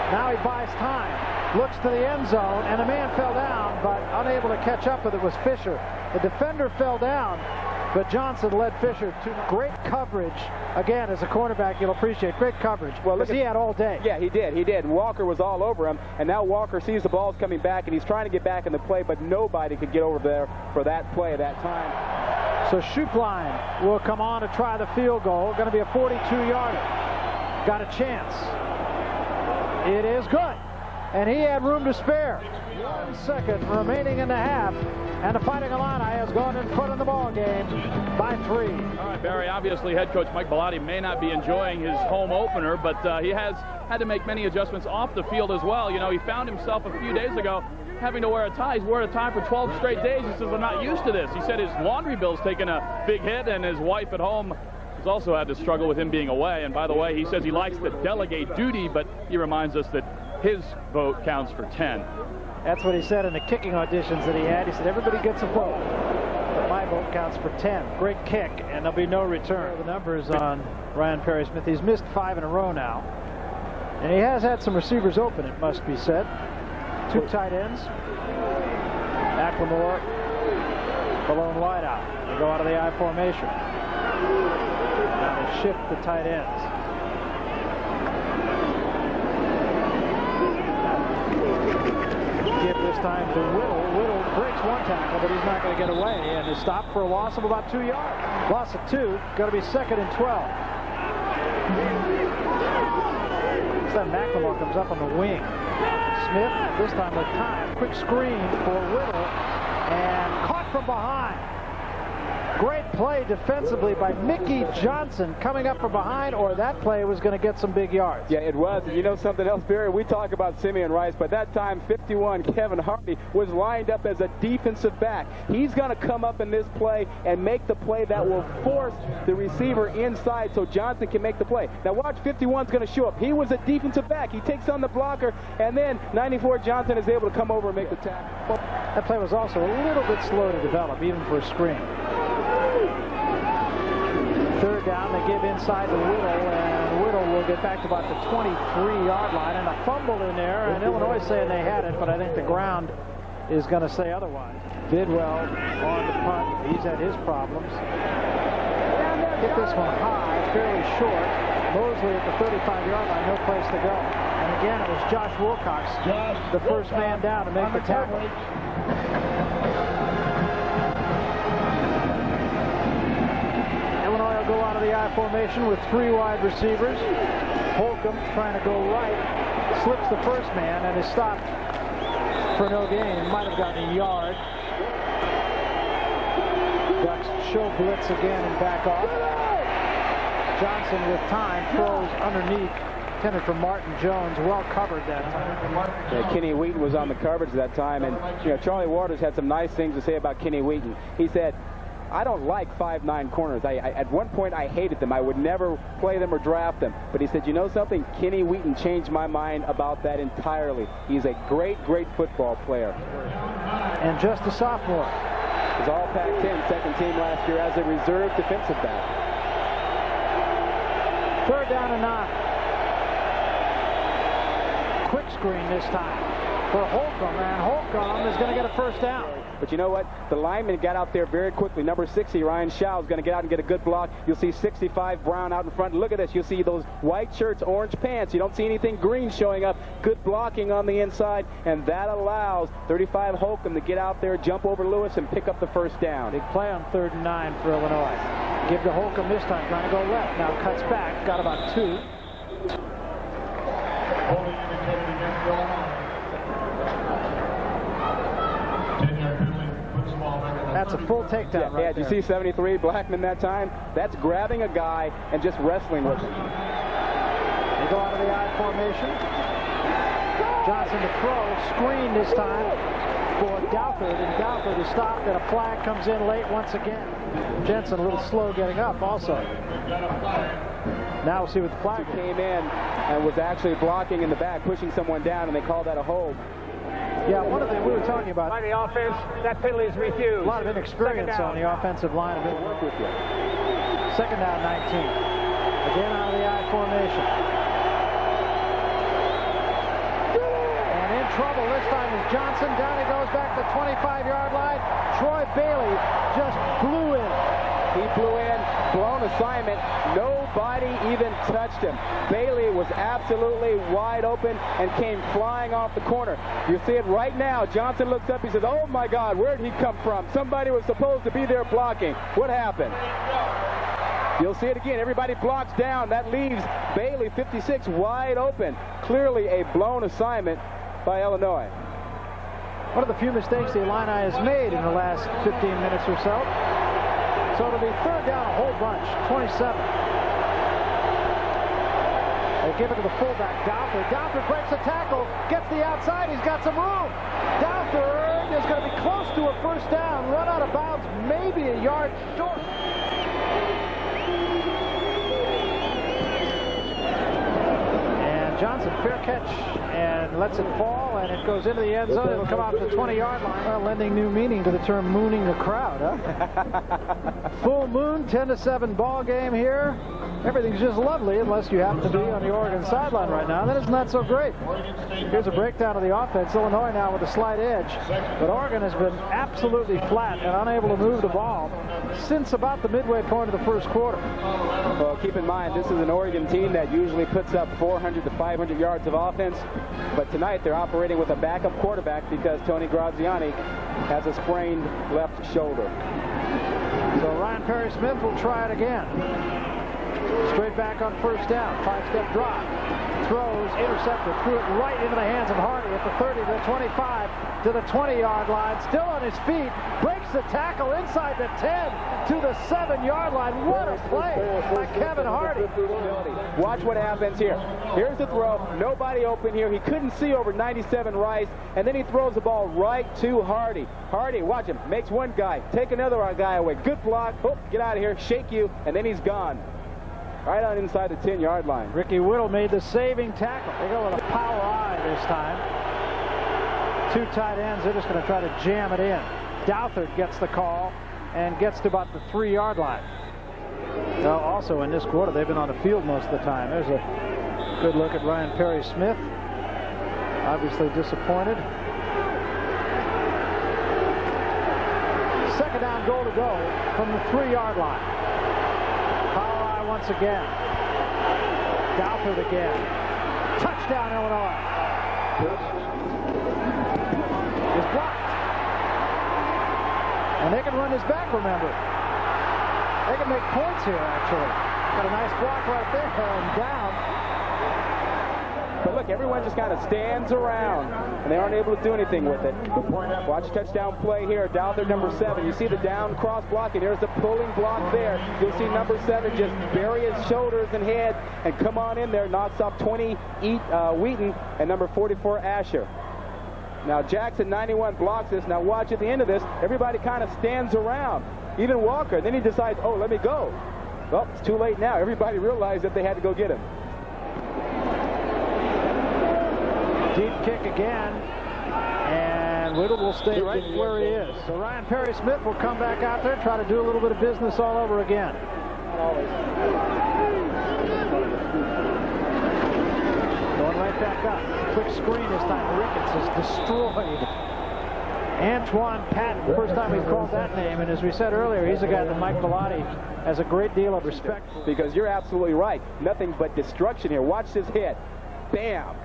Now he buys time. Looks to the end zone, and a man fell down, but unable to catch up with it was Fisher. The defender fell down, but Johnson led Fisher to great coverage. Again, as a cornerback, you'll appreciate great coverage. Well, because he had all day. Yeah, he did. He did. Walker was all over him, and now Walker sees the ball's coming back, and he's trying to get back in the play, but nobody could get over there for that play at that time. So Schuplein will come on to try the field goal. Going to be a 42-yarder. Got a chance. It is good. And he had room to spare. 1 second remaining in the half. And the Fighting Illini has gone in front of the ball game by 3. All right, Barry, obviously head coach Mike Bellotti may not be enjoying his home opener, but he has had to make many adjustments off the field as well. You know, he found himself a few days ago having to wear a tie. He's worn a tie for 12 straight days. He says, I'm not used to this. He said his laundry bill's taken a big hit, and his wife at home has also had to struggle with him being away. And by the way, he says he likes to delegate duty, but he reminds us that his vote counts for 10. That's what he said in the kicking auditions that he had. He said, everybody gets a vote, but my vote counts for 10. Great kick, and there'll be no return. The numbers on Ryan Perry-Smith. He's missed 5 in a row now. And he has had some receivers open, it must be said. 2 tight ends. McLemore, the lone wideout. They go out of the I formation. Now they shift the tight ends. Give this time to Whittle. Whittle breaks 1 tackle, but he's not going to get away. And is stopped for a loss of about 2 yards. Loss of 2. Going to be 2nd and 12. Then McLemore comes up on the wing. Smith, this time with time. Quick screen for Whittle, and caught from behind. Great play defensively by Mickey Johnson coming up from behind, or that play was going to get some big yards. Yeah, it was. And you know something else, Barry? We talk about Simeon Rice, but that time 51 Kevin Hardy was lined up as a defensive back. He's going to come up in this play and make the play that will force the receiver inside so Johnson can make the play. Now watch, 51's going to show up. He was a defensive back. He takes on the blocker, and then 94 Johnson is able to come over and make the tackle. That play was also a little bit slow to develop, even for a screen. 3rd down, they give inside to Whittle, and Whittle will get back to about the 23-yard line, and a fumble in there, and Illinois saying they had it, but I think the ground is going to say otherwise. Bidwell on the punt. He's had his problems. Get this one high, fairly short. Mosley at the 35-yard line, no place to go. And again, it was Josh Wilcox, the first man down to make the tackle. Illinois will go out of the I formation with 3 wide receivers. Holcomb trying to go right, slips the first man and is stopped for no gain. Might have gotten a yard. Ducks show blitz again and back off. Johnson with time throws underneath, intended for Martin Jones, well covered that time. Yeah, Kenny Wheaton was on the coverage that time, and you know, Charlie Waters had some nice things to say about Kenny Wheaton. He said, I don't like 5'9" corners. At one point I hated them. I would never play them or draft them. But he said, you know something? Kenny Wheaton changed my mind about that entirely. He's a great, great football player. And just a sophomore. He's all Pac-10, 2nd team last year as a reserve defensive back. 3rd down and 9. Quick screen this time for Holcomb, and Holcomb is going to get a first down. But you know what? The lineman got out there very quickly. Number 60, Ryan Shaw, is going to get out and get a good block. You'll see 65 Brown out in front. Look at this. You'll see those white shirts, orange pants. You don't see anything green showing up. Good blocking on the inside, and that allows 35 Holcomb to get out there, jump over Lewis, and pick up the first down. Big play on 3rd and 9 for Illinois. Give to Holcomb this time, trying to go left. Now cuts back, got about 2. That's a full takedown right there. Yeah, did you see 73 Blackman that time? That's grabbing a guy and just wrestling with him. They go out of the I formation. Johnson to throw, screen this time for Douford, and Douford is stopped, and a flag comes in late once again. Jensen a little slow getting up also. Now we'll see what the flag came in and was actually blocking in the back, pushing someone down, and they called that a hold. Yeah, one of the we were talking about. By the offense, that penalty is refused. A lot of inexperience on the offensive line. Of work with you. 2nd down, 19. Again out of the I formation. And in trouble this time is Johnson. Down he goes back to the 25-yard line. Troy Bailey just blew in. He blew in, blown assignment. Nobody even touched him. Bailey was absolutely wide open and came flying off the corner. You see it right now. Johnson looks up. He says, oh, my God, where did he come from? Somebody was supposed to be there blocking. What happened? You'll see it again. Everybody blocks down. That leaves Bailey, 56, wide open. Clearly a blown assignment by Illinois. One of the few mistakes the Illini has made in the last 15 minutes or so. So it'll be 3rd down a whole bunch, 27. They give it to the fullback, Douford. Douford breaks a tackle, gets the outside, he's got some room. Douford is going to be close to a first down. Run out of bounds, maybe a yard short. And Johnson, fair catch, and lets it fall, and it goes into the end zone. It'll come out to the 20-yard line. Lending new meaning to the term mooning the crowd, huh? Full moon, 10-7 ball game here. Everything's just lovely unless you happen to be on the Oregon sideline right now. Then it's not so great. Here's a breakdown of the offense. Illinois now with a slight edge. But Oregon has been absolutely flat and unable to move the ball since about the midway point of the first quarter. Well, keep in mind, this is an Oregon team that usually puts up 400 to 500 yards of offense. But tonight they're operating with a backup quarterback because Tony Graziani has a sprained left shoulder. So Ryan Perry-Smith will try it again. Straight back on first down. 5-step drop. Throws, intercepted, threw it right into the hands of Hardy at the 30 to the 25 to the 20-yard line. Still on his feet. Breaks the tackle inside the 10 to the 7-yard line. What a play by Kevin Hardy. Watch what happens here. Here's the throw. Nobody open here. He couldn't see over 97 Rice, and then he throws the ball right to Hardy. Hardy, watch him. Makes one guy. Take another guy away. Good block. Oh, get out of here. Shake you, and then he's gone. Right on inside the 10-yard line. Ricky Whittle made the saving tackle. They go with a power eye this time. Two tight ends. They're just going to try to jam it in. Douthert gets the call and gets to about the 3-yard line. Well, also in this quarter, they've been on the field most of the time. There's a good look at Ryan Perry-Smith. Obviously disappointed. Second down, goal to go from the 3-yard line. Once again. Douthert again. Touchdown, Illinois. Is blocked. And they can run this back, remember. They can make points here, actually. Got a nice block right there and down. But look, everyone just kind of stands around, and they aren't able to do anything with it. Watch touchdown play here. Douthert, number 7. You see the down cross blocking. There's the pulling block there. You'll see number 7 just bury his shoulders and head and come on in there. Knocks off 20 Wheaton and number 44 Asher. Now Jackson, 91, blocks this. Now watch at the end of this. Everybody kind of stands around. Even Walker. Then he decides, oh, let me go. Well, it's too late now. Everybody realized that they had to go get him. Deep kick again, and Whittle will stay right where he is. So Ryan Perry-Smith will come back out there and try to do a little bit of business all over again. Going right back up. Quick screen this time. Ricketts is destroyed. Antoine Patton, first time we've called that name, and as we said earlier, he's a guy that Mike Bellotti has a great deal of respect for. Because you're absolutely right. Nothing but destruction here. Watch this hit. Bam.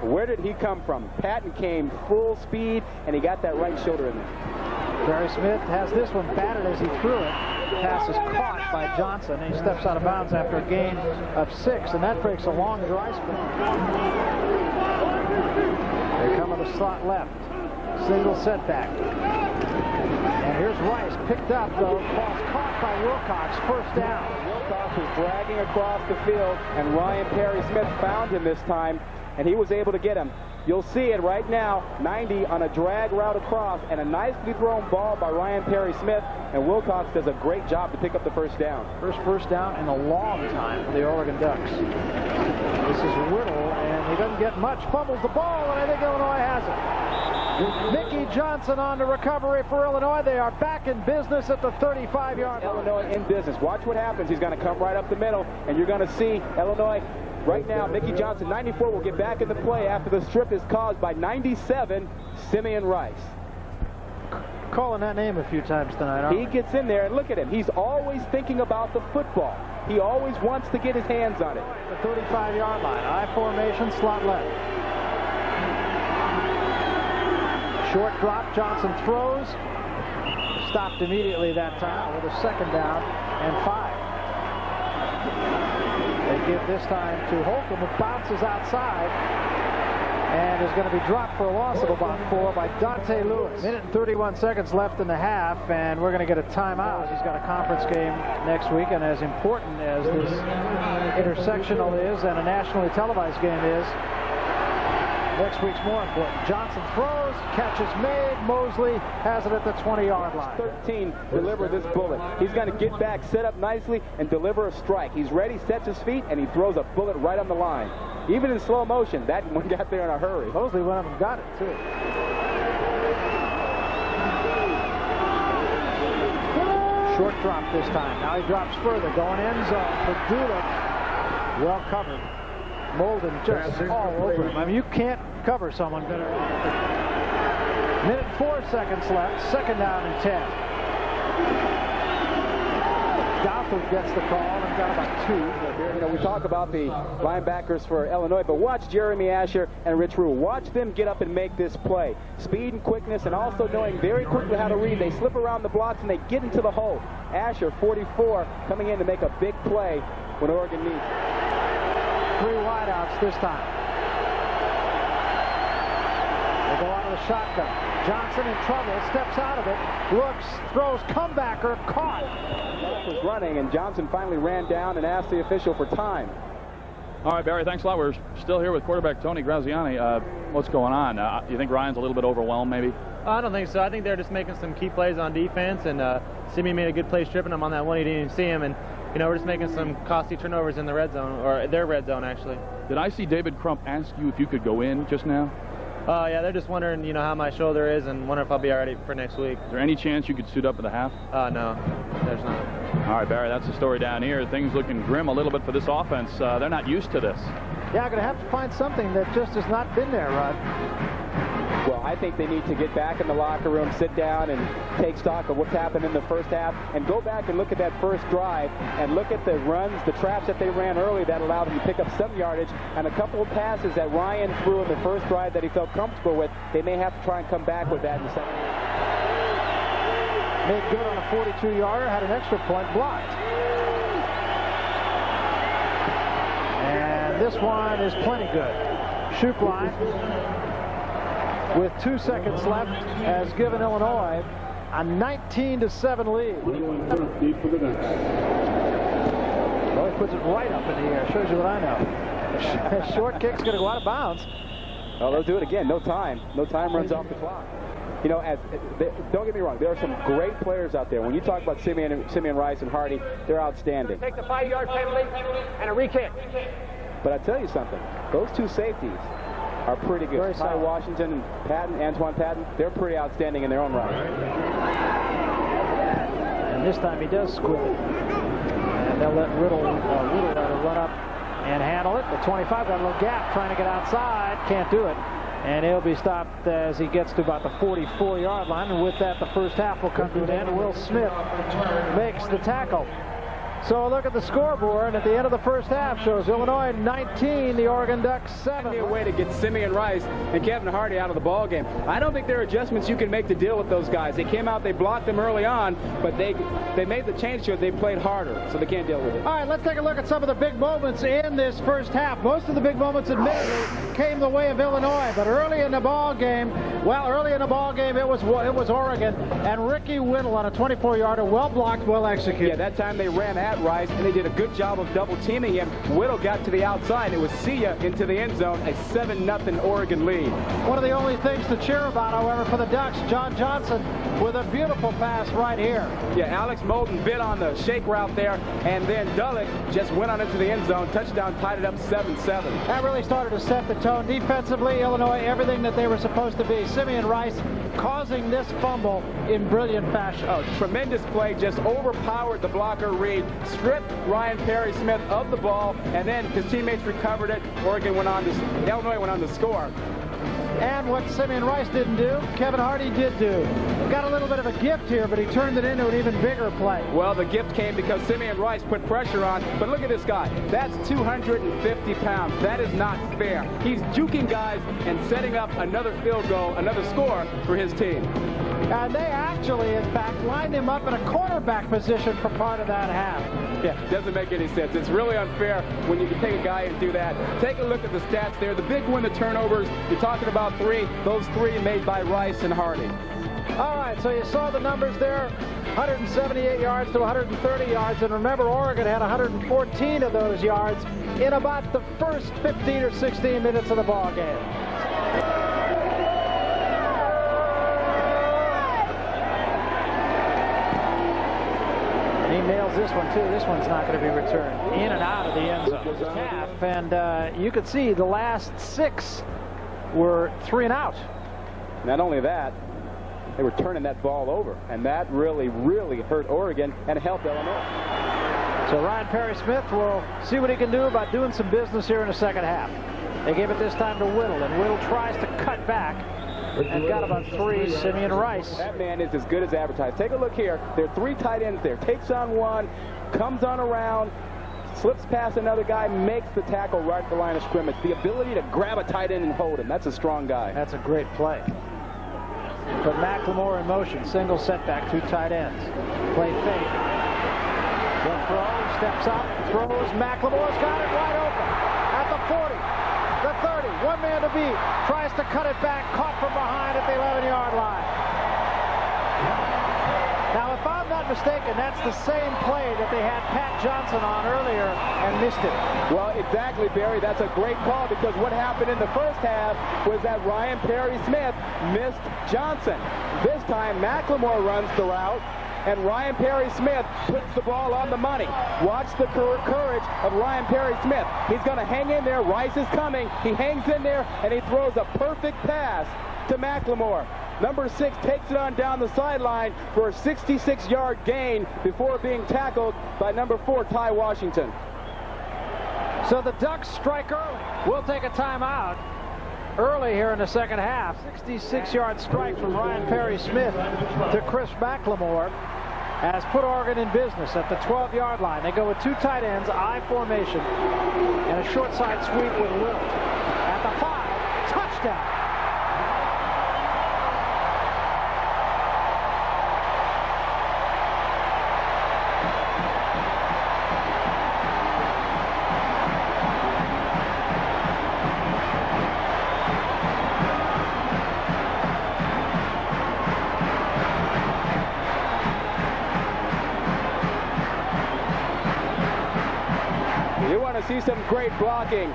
Where did he come from? Patton came full speed, and he got that right shoulder in there. Perry-Smith has this one batted as he threw it. Pass is caught by Johnson, and he steps out of bounds after a gain of 6, and that breaks a long dry spell. They come to the slot left. Single setback. And here's Rice, picked up, though. Ball's caught by Wilcox. First down. Wilcox was dragging across the field, and Ryan Perry-Smith found him this time, and he was able to get him. You'll see it right now, 90 on a drag route across, and a nicely thrown ball by Ryan Perry-Smith, and Wilcox does a great job to pick up the first down. First down in a long time for the Oregon Ducks. This is Whittle, and he doesn't get much. Fumbles the ball, and I think Illinois has it. Mickey Johnson on the recovery for Illinois. They are back in business at the 35-yard line. Illinois in business. Watch what happens. He's going to come right up the middle, and you're going to see Illinois right now. Mickey Johnson, 94, will get back in the play after the strip is caused by 97, Simeon Rice. Calling that name a few times tonight. He gets in there, and look at him. He's always thinking about the football. He always wants to get his hands on it. The 35-yard line. I formation, slot left. Short drop, Johnson throws. Stopped immediately that time with a second down and 5. They give this time to Holcomb, who bounces outside and is going to be dropped for a loss of about 4 by Dante Lewis. Minute and 31 seconds left in the half, and we're going to get a timeout. He's got a conference game next week, and as important as this intersectional is and a nationally televised game is, Next week's more important. Johnson throws, catch is made. Mosley has it at the 20-yard line. 13, deliver this bullet. He's going to get back, set up nicely, and deliver a strike. He's ready, sets his feet, and he throws a bullet right on the line. Even in slow motion, that one got there in a hurry. Mosley went up and got it, too. Short drop this time. Now he drops further, going end zone for Dulick. Well covered. Molden just all over him. I mean, you can't cover someone better. Minute 4 seconds left. Second down and 10. Gothard gets the call and got about 2. You know, we talk about the linebackers for Illinois, but watch Jeremy Asher and Rich Rule. Watch them get up and make this play. Speed and quickness, and also knowing very quickly how to read. They slip around the blocks and they get into the hole. Asher, 44, coming in to make a big play when Oregon needs it. 3 wideouts this time. They go out of the shotgun. Johnson in trouble, steps out of it, looks, throws, comebacker, caught. Was running, and Johnson finally ran down and asked the official for time. All right, Barry, thanks a lot. We're still here with quarterback Tony Graziani. What's going on? You think Ryan's a little bit overwhelmed, maybe? I don't think so. I think they're just making some key plays on defense, and Simeon made a good play stripping him on that one. He didn't even see him, and you know, we're just making some costly turnovers in the red zone, or their red zone, actually. Did I see David Crump ask you if you could go in just now? Yeah, they're just wondering, you know, how my shoulder is and wondering if I'll be all right for next week. Is there any chance you could suit up at the half? No, there's not. All right, Barry, that's the story down here. Things looking grim a little bit for this offense. They're not used to this. Yeah, I'm going to have to find something that just has not been there, Rod. Well, I think they need to get back in the locker room, sit down, and take stock of what's happened in the first half, and go back and look at that first drive, and look at the runs, the traps that they ran early that allowed them to pick up some yardage, and a couple of passes that Ryan threw in the first drive that he felt comfortable with. They may have to try and come back with that in the second half. Made good on a 42-yarder, had an extra point blocked. And this one is plenty good. Schuplein, with 2 seconds left, has given Illinois a 19-7 lead. Well, he puts it right up in the air. Shows you what I know. Short kick's going to go out of bounds. Oh, they'll do it again. No time. No time runs off the clock. You know, don't get me wrong, there are some great players out there. When you talk about Simeon Rice and Hardy, they're outstanding. Take the 5-yard penalty and a re-kick. But I tell you something, those two safeties are pretty good. Ty Washington and Antoine Patton, they're pretty outstanding in their own right. And this time he does squib it. And they'll let Whittle run up and handle it. The 25 got a little gap trying to get outside, can't do it. And he'll be stopped as he gets to about the 44-yard line. And with that, the first half will come to an end. Will Smith makes the tackle. So look at the scoreboard at the end of the first half. Shows Illinois 19, the Oregon Ducks 7. A way to get Simeon Rice and Kevin Hardy out of the ball game. I don't think there are adjustments you can make to deal with those guys. They came out, they blocked them early on, but they made the change to it. They played harder, so they can't deal with it. All right, let's take a look at some of the big moments in this first half. Most of the big moments, admittedly, came the way of Illinois, but early in the ball game, it was Oregon, and Ricky Whittle on a 24-yarder, well blocked, well executed. Yeah, that time they ran at Rice, and they did a good job of double teaming him. Whittle got to the outside. It was Sia into the end zone, a 7-0 Oregon lead. One of the only things to cheer about, however, for the Ducks, John Johnson with a beautiful pass right here. Yeah, Alex Molden bit on the shake route there, and then Dulick just went on into the end zone. Touchdown, tied it up 7-7. That really started to set the tone. Defensively, Illinois, everything that they were supposed to be. Simeon Rice causing this fumble in brilliant fashion. Oh, tremendous play, just overpowered the blocker Reed, stripped Ryan Perry-Smith of the ball, and then his teammates recovered it. Illinois went on to score. And what Simeon Rice didn't do, Kevin Hardy did do. Got a little bit of a gift here, but he turned it into an even bigger play. Well, the gift came because Simeon Rice put pressure on, but look at this guy. That's 250 pounds. That is not fair. He's juking guys and setting up another field goal, another score for his team. And they actually, in fact, lined him up in a cornerback position for part of that half. Yeah, doesn't make any sense. It's really unfair when you can take a guy and do that. Take a look at the stats there. The big one, the turnovers. You're talking about 3. Those 3 made by Rice and Hardy. All right, so you saw the numbers there. 178 yards to 130 yards. And remember, Oregon had 114 of those yards in about the first 15 or 16 minutes of the ball game. nails this one, too. This one's not going to be returned. In and out of the end zone. Half, and you could see the last 6 were 3 and out. Not only that, they were turning that ball over, and that really, really hurt Oregon and helped Illinois. So Ryan Perry-Smith will see what he can do about doing some business here in the second half. They gave it this time to Whittle, and Whittle tries to cut back and got about 3. Simeon Rice. That man is as good as advertised. Take a look here. There are 3 tight ends there. Takes on one, comes on around, slips past another guy, makes the tackle right at the line of scrimmage. The ability to grab a tight end and hold him. That's a strong guy. That's a great play. Put McLemore in motion. Single setback, 2 tight ends. Play fake. The throw, steps up, throws. McLemore's got it wide open. At the 40, the 30, 1 man to beat. Tries to cut it back, caught from behind at the 11-yard line. Now, if I'm not mistaken, that's the same play that they had Pat Johnson on earlier and missed it. Well, exactly, Barry. That's a great call, because what happened in the first half was that Ryan Perry-Smith missed Johnson. This time, McLemore runs the route, and Ryan Perry-Smith puts the ball on the money. Watch the courage of Ryan Perry-Smith. He's going to hang in there. Rice is coming. He hangs in there, and he throws a perfect pass to McLemore. Number 6 takes it on down the sideline for a 66-yard gain before being tackled by number 4, Ty Washington. So the Ducks strike early. We'll take a timeout early here in the second half. 66-yard strike from Ryan Perry-Smith to Chris McLemore has put Oregon in business at the 12-yard line. They go with 2 tight ends, I formation, and a short side sweep with Wilt. At the 5, touchdown. See some great blocking.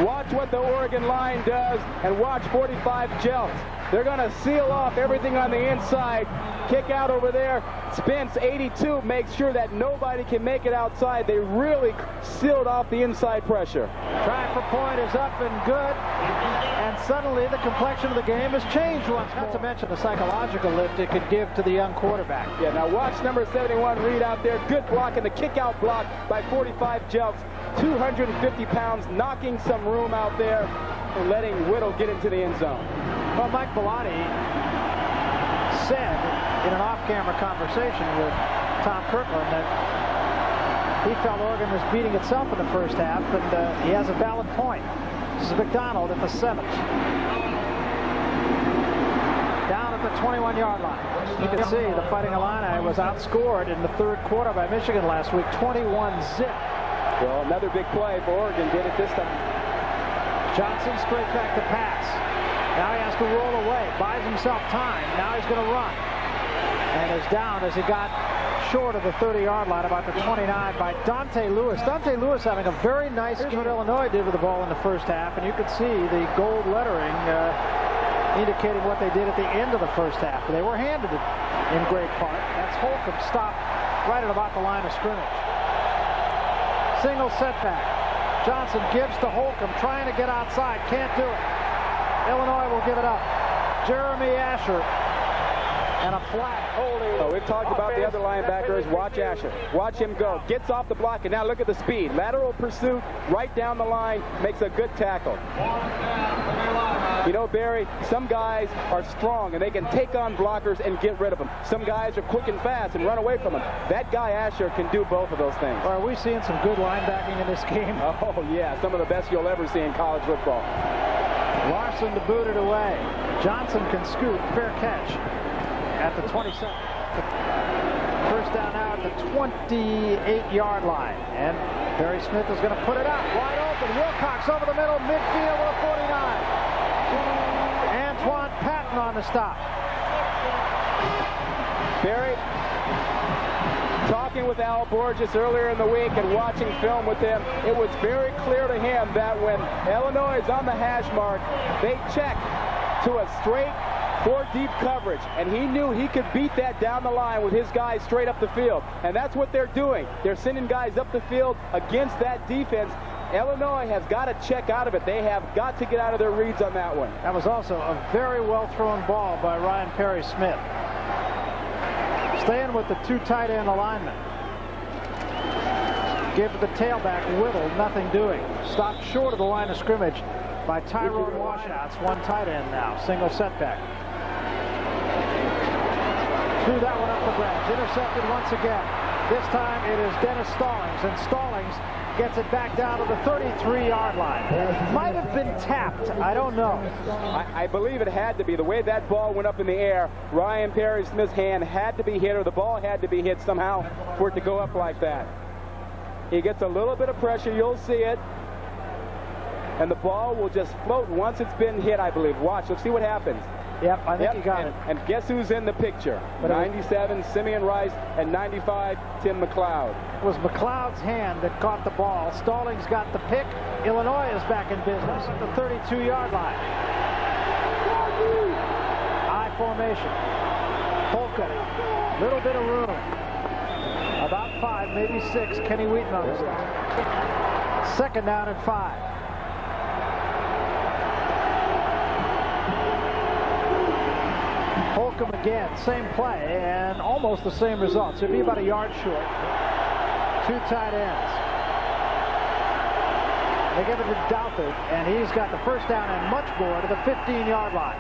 Watch what the Oregon line does, and watch 45 Jelks. They're going to seal off everything on the inside. Kick out over there. Spence, 82, makes sure that nobody can make it outside. They really sealed off the inside pressure. Try for point is up and good, and suddenly the complexion of the game has changed once more. Not to mention the psychological lift it could give to the young quarterback. Yeah, now watch number 71 Reed out there. Good block, and the kick-out block by 45 Jelks. 250 pounds, knocking some room out there and letting Whittle get into the end zone. Well, Mike Bellotti said in an off-camera conversation with Tom Kirkland that he felt Oregon was beating itself in the first half, and he has a valid point. This is McDonald at the 7th. Down at the 21-yard line. You can see the Fighting Illini was outscored in the 3rd quarter by Michigan last week, 21-zip. Well, another big play for Oregon did it this time. Johnson straight back to pass. Now he has to roll away. Buys himself time. Now he's going to run. And is down as he got short of the 30-yard line, about the 29, by Dante Lewis. Dante Lewis having a very nice game. What Illinois did with the ball in the first half, and you could see the gold lettering indicating what they did at the end of the first half. They were handed it in great part. That's Holcomb stopped right at about the line of scrimmage. Single setback. Johnson gives to Holcomb, trying to get outside. Can't do it. Illinois will give it up. Jeremy Asher. And a flag holding. Oh, we've talked about the other linebackers. Watch Asher. Watch him go. Gets off the block, and now look at the speed. Lateral pursuit right down the line. Makes a good tackle. You know, Barry, some guys are strong, and they can take on blockers and get rid of them. Some guys are quick and fast and run away from them. That guy, Asher, can do both of those things. Are we seeing some good linebacking in this game? Oh, yeah. Some of the best you'll ever see in college football. Larson to boot it away. Johnson can scoot. Fair catch at the 27. First down now at the 28-yard line. And Perry-Smith is going to put it out. Wide open. Wilcox over the middle. Midfield to the 49. Antoine Patton on the stop. Barry, talking with Al Borges earlier in the week and watching film with him, it was very clear to him that when Illinois is on the hash mark, they check to a straight 4 deep coverage, and he knew he could beat that down the line with his guys straight up the field. And that's what they're doing. They're sending guys up the field against that defense. Illinois has got to check out of it. They have got to get out of their reads on that one. That was also a very well-thrown ball by Ryan Perry-Smith. Staying with the 2 tight end alignment. Give the tailback Whittle, nothing doing. Stopped short of the line of scrimmage by Tyrone Washouts. 1 tight end now. Single setback. Threw that one up for grabs. Intercepted once again. This time it is Dennis Stallings, and Stallings gets it back down to the 33-yard line. Might have been tapped. I don't know. I believe it had to be. The way that ball went up in the air, Ryan Perry-Smith's hand had to be hit, or the ball had to be hit somehow for it to go up like that. He gets a little bit of pressure. You'll see it. And the ball will just float once it's been hit, I believe. Watch. Let's see what happens. Yep, I think you got it. And guess who's in the picture? But 97, Simeon Rice, and 95, Tim McLeod. It was McLeod's hand that caught the ball. Stallings got the pick. Illinois is back in business at the 32-yard line. I formation. Holcomb. Little bit of room. About 5, maybe 6. Kenny Wheaton on the stop. Second down and 5. Holcomb again, same play, and almost the same results. It'd be about a yard short. 2 tight ends. They give it to Douthert, and he's got the first down and much more to the 15-yard line.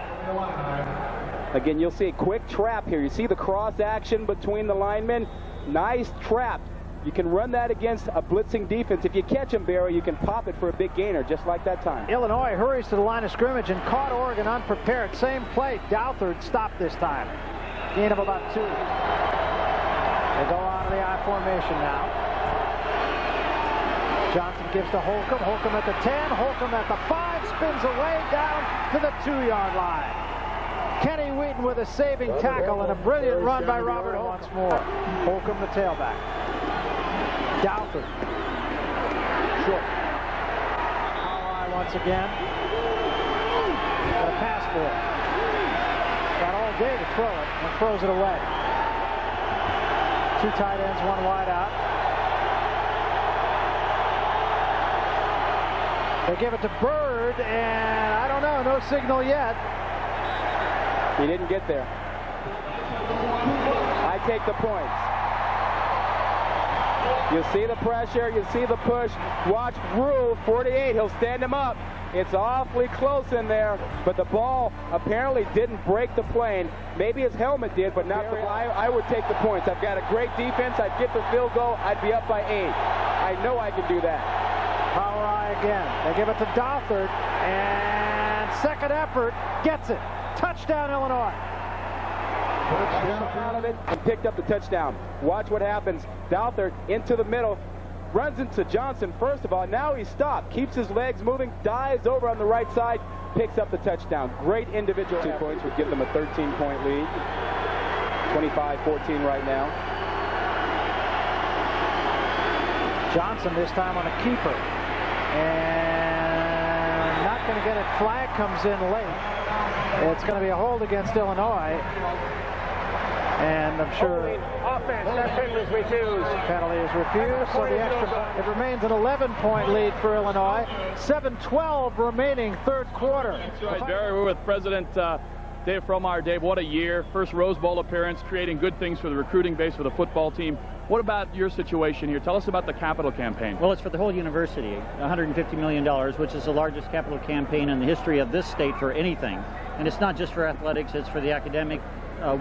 Again, you'll see a quick trap here. You see the cross action between the linemen. Nice trap. You can run that against a blitzing defense. If you catch him, Barry, you can pop it for a big gainer, just like that time. Illinois hurries to the line of scrimmage and caught Oregon unprepared. Same play. Douthert stopped this time. Gain of about 2. They go on to the I formation now. Johnson gives to Holcomb. Holcomb at the 10. Holcomb at the 5. Spins away down to the 2-yard line. Kenny Wheaton with a saving tackle and a brilliant run by Robert Holcomb. Once more. Holcomb the tailback. Douthert. Short. High once again. A pass ball. Got all day to throw it and throws it away. 2 tight ends, 1 wide out. They give it to Bird, and I don't know, no signal yet. He didn't get there. I take the points. You see the pressure, you see the push. Watch Rule, 48, he'll stand him up. It's awfully close in there, but the ball apparently didn't break the plane. Maybe his helmet did, but not the ball. I would take the points. I've got a great defense. I'd get the field goal. I'd be up by 8. I know I can do that. Power eye again. They give it to Douthert, and second effort gets it. Touchdown, Illinois. Out of it and picked up the touchdown. Watch what happens. Douthert into the middle, runs into Johnson first of all. Now he's stopped, keeps his legs moving, dives over on the right side, picks up the touchdown. Great individual. 2 points would give them a 13-point lead. 25-14 right now. Johnson this time on a keeper, and not going to get it. Flag comes in late. It's going to be a hold against Illinois. And I'm sure offense, that penalty is refused. Penalty is refused, so the extra, it remains an 11-point lead for Illinois. 7:12 remaining, third quarter. That's right, Barry. We're with President Dave Fromeyer. Dave, what a year. First Rose Bowl appearance, creating good things for the recruiting base for the football team. What about your situation here? Tell us about the capital campaign. Well, it's for the whole university, $150 million, which is the largest capital campaign in the history of this state for anything. And it's not just for athletics, it's for the academic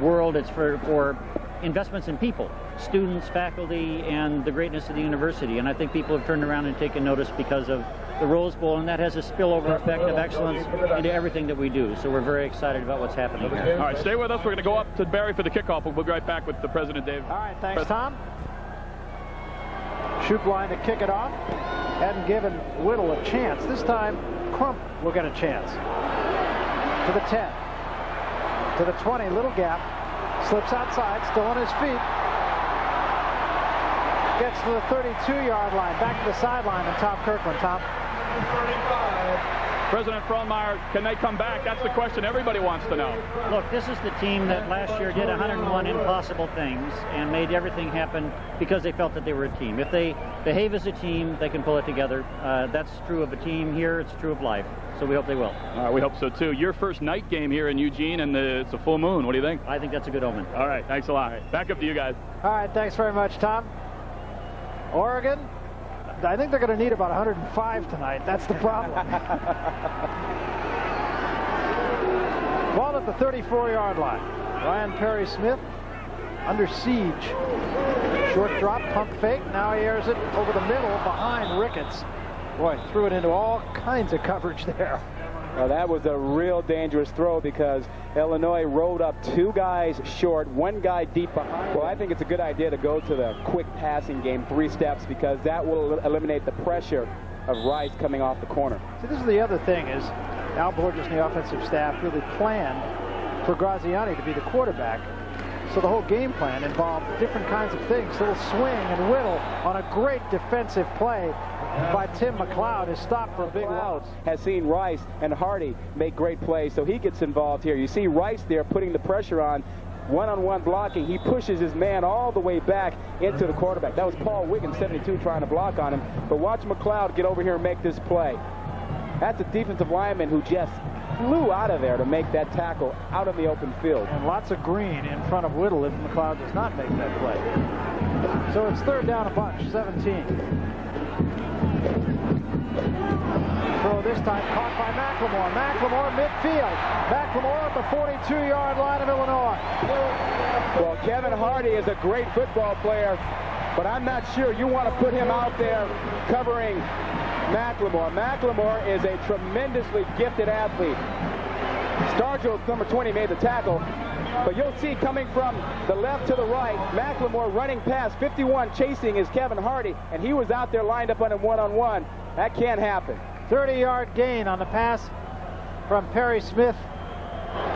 world, it's for investments in people, students, faculty, and the greatness of the university. And I think people have turned around and taken notice because of the Rose Bowl, and that has a spillover effect of excellence into everything that we do. So we're very excited about what's happening here. All right, stay with us. We're going to go up to Barry for the kickoff. We'll be right back with the President, Dave. All right, thanks, Tom. Shoot line to kick it off. Hadn't given Whittle a chance. This time, Crump will get a chance. To the 10. To the 20, little gap. Slips outside, still on his feet. Gets to the 32-yard line. Back to the sideline, and Tom Kirkland. Tom. President Frohnmeyer, can they come back? That's the question everybody wants to know. Look, this is the team that last year did 101 impossible things and made everything happen because they felt that they were a team. If they behave as a team, they can pull it together. That's true of a team here. It's true of life. So we hope they will. We hope so, too. Your first night game here in Eugene, and it's a full moon. What do you think? I think that's a good omen. All right. Thanks a lot. Back up to you guys. All right. Thanks very much, Tom. Oregon, I think they're going to need about 105 tonight. That's the problem. Ball at the 34-yard line. Ryan Perry-Smith under siege. Short drop, pump fake. Now he airs it over the middle behind Ricketts. Boy, threw it into all kinds of coverage there. Well, that was a real dangerous throw because Illinois rolled up 2 guys short, 1 guy deep behind. Well, I think it's a good idea to go to the quick passing game, 3 steps, because that will eliminate the pressure of Rice coming off the corner. See, this is the other thing is Al Borges and the offensive staff really planned for Graziani to be the quarterback. So the whole game plan involved different kinds of things. Little swing and whittle on a great defensive play by Tim McLeod is stopped for a big loss. Has seen Rice and Hardy make great plays, so he gets involved here. You see Rice there putting the pressure on, one-on-one blocking. He pushes his man all the way back into the quarterback. That was Paul Wiggins, 72, trying to block on him. But watch McLeod get over here and make this play. That's a defensive lineman who just flew out of there to make that tackle out of the open field. And lots of green in front of Whittle if McLeod does not make that play. So it's 3rd down a bunch, 17. Throw this time caught by McLemore. McLemore midfield. McLemore at the 42-yard line of Illinois. Well, Kevin Hardy is a great football player, but I'm not sure you want to put him out there covering McLemore. McLemore is a tremendously gifted athlete. Stargell, number 20, made the tackle. But you'll see coming from the left to the right, McLemore running past 51, chasing is Kevin Hardy, and he was out there lined up on him one-on-one. That can't happen. 30-yard gain on the pass from Perry-Smith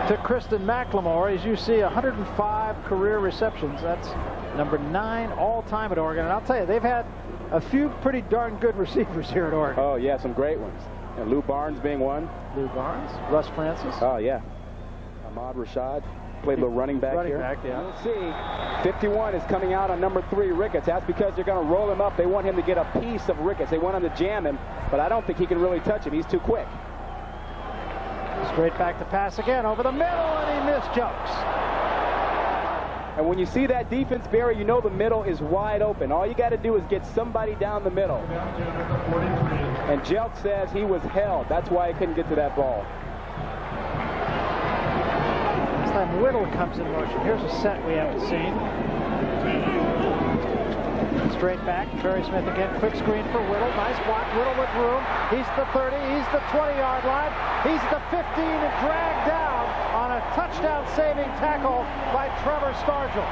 to Kristen McLemore. As you see, 105 career receptions. That's number 9 all-time at Oregon. And I'll tell you, they've had a few pretty darn good receivers here at Oregon. Oh, yeah, some great ones. And Lou Barnes being one. Lou Barnes, Russ Francis. Oh, yeah. Ahmad Rashad. Played a little running back here. Yeah. You'll see 51 is coming out on number 3, Ricketts. That's because they're going to roll him up. They want him to get a piece of Ricketts. They want him to jam him, but I don't think he can really touch him. He's too quick. Straight back to pass again over the middle, and he misjumps. And when you see that defense, Barry, you know the middle is wide open. All you got to do is get somebody down the middle. And Jelk says he was held. That's why he couldn't get to that ball. Time Whittle comes in motion. Here's a set we haven't seen. Straight back, Perry-Smith again, quick screen for Whittle. Nice block, Whittle with room. He's the 30, he's the 20-yard line. He's the 15 and dragged down on a touchdown-saving tackle by Trevor Stargell.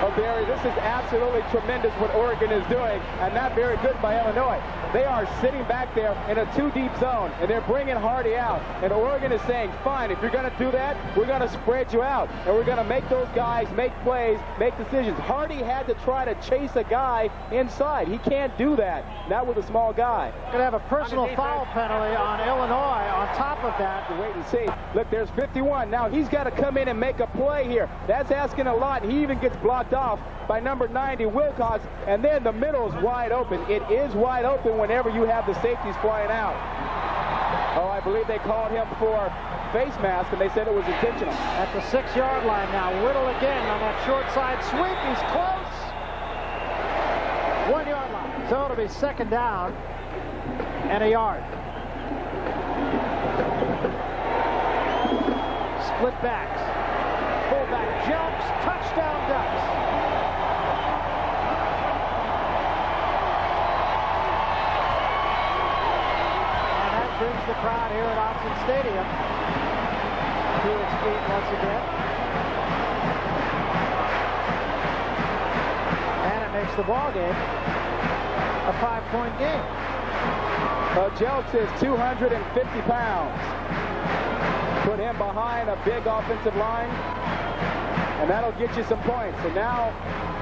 Oh, Barry, this is absolutely tremendous what Oregon is doing, and not very good by Illinois. They are sitting back there in a 2-deep zone, and they're bringing Hardy out. And Oregon is saying, fine, if you're going to do that, we're going to spread you out, and we're going to make those guys make plays, make decisions. Hardy had to try to chase a guy inside. He can't do that, not with a small guy. Going to have a personal foul penalty on Illinois on top of that. Wait and see. Look, there's 51. Now he's got to come in and make a play here. That's asking a lot. He even gets blocked off by number 90, Wilcox, and then the middle is wide open. It is wide open whenever you have the safeties flying out. Oh, I believe they called him for face mask, and they said it was intentional. At the 6-yard line now, Whittle again on that short side sweep. He's close. 1-yard line. So it'll be 2nd down and a yard. Split backs. Fullback jumps. Touchdown Ducks. Brings the crowd here at Autzen Stadium to its feet once again. And it makes the ball game a 5-point game. Jelks is 250 pounds. Put him behind a big offensive line, and that'll get you some points. So now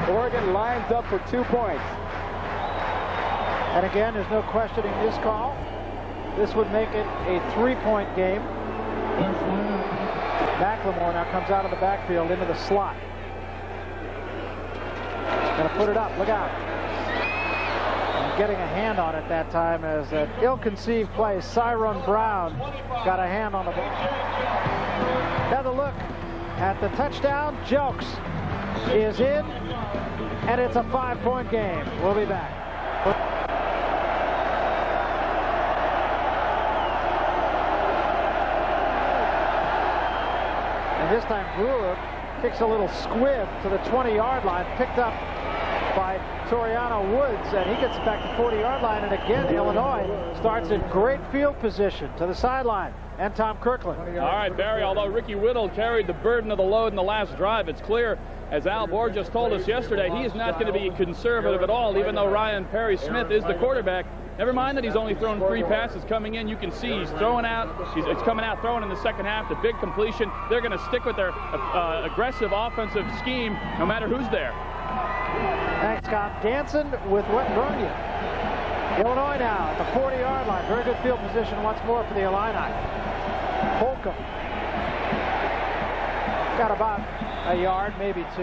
Oregon lines up for 2 points. And again, there's no questioning this call. This would make it a 3-point game. McLemore now comes out of the backfield into the slot. Gonna put it up, look out. And getting a hand on it that time as an ill-conceived play. Cyron Brown got a hand on the ball. Another look at the touchdown. Jokes is in, and it's a 5-point game. We'll be back. And this time Brewer kicks a little squib to the 20-yard line, picked up by Toriano Woods, and he gets back to the 40-yard line, and again Illinois starts in great field position to the sideline. And Tom Kirkland. All right, Barry, although Ricky Whittle carried the burden of the load in the last drive, it's clear, as Al Bohr just told us yesterday, he is not going to be conservative at all, even though Ryan Perry-Smith is the quarterback. Never mind that he's only thrown 3 passes coming in. You can see he's throwing out. It's coming out throwing in the second half. The big completion. They're going to stick with their aggressive offensive scheme no matter who's there. Thanks, Scott. Danson with Wet Vernia. Illinois now at the 40-yard line. Very good field position once more for the Illini. Holcomb got about a yard, maybe 2.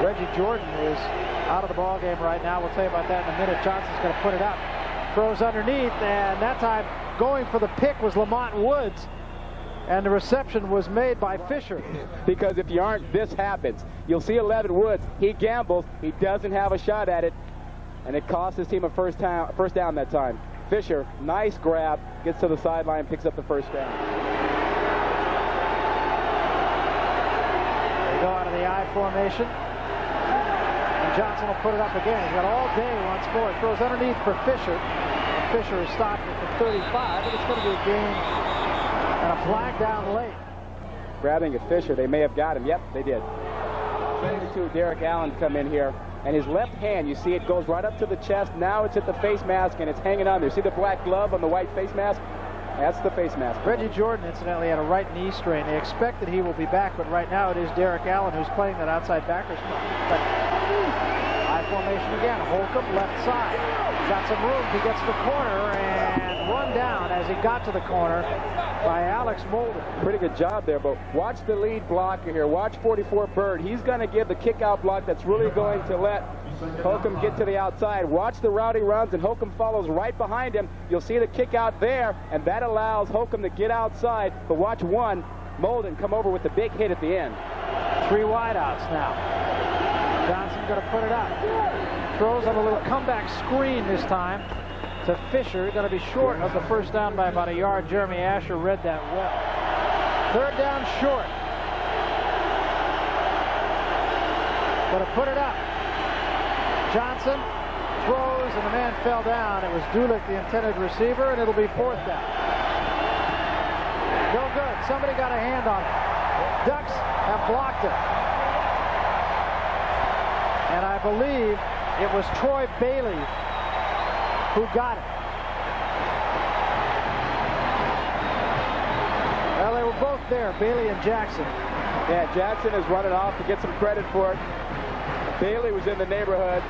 Reggie Jordan is out of the ball game right now. We'll tell you about that in a minute. Johnson's going to put it up. Throws underneath, and that time going for the pick was Lamont Woods. And the reception was made by Fisher. Because if you aren't, this happens. You'll see 11 Woods. He gambles. He doesn't have a shot at it. And it cost his team a first down that time. Fisher, nice grab, gets to the sideline, picks up the first down. They go out of the I formation. And Johnson will put it up again. He's got all day once more. He throws underneath for Fisher. And Fisher is stopped at the 35, but it's going to be a game and a flag down late. Grabbing at Fisher, they may have got him. Yep, they did. 22, Derek Allen come in here. And his left hand, you see it goes right up to the chest. Now it's at the face mask, and it's hanging on there. See the black glove on the white face mask? That's the face mask. Reggie Jordan, incidentally, had a right knee strain. They expect that he will be back, but right now it is Derek Allen who's playing that outside backer spot. But I formation again. Holcomb, left side. Got some room. He gets the corner and run down as he got to the corner by Alex Molden. Pretty good job there, but watch the lead blocker here. Watch 44 Bird. He's going to give the kick-out block that's really going to let Holcomb get to the outside. Watch the route he runs, and Holcomb follows right behind him. You'll see the kick-out there, and that allows Holcomb to get outside. But watch Molden come over with the big hit at the end. 3 wideouts now. Johnson going to put it up. Throws on a little comeback screen this time to Fisher. Going to be short of the first down by about a yard. Jeremy Asher read that well. 3rd down short. Going to put it up. Johnson throws, and the man fell down. It was Dulick, the intended receiver, and it'll be 4th down. No good. Somebody got a hand on it. Ducks have blocked it. And I believe it was Troy Bailey who got it. Well, they were both there, Bailey and Jackson. Yeah, Jackson is running off to get some credit for it. Bailey was in the neighborhood.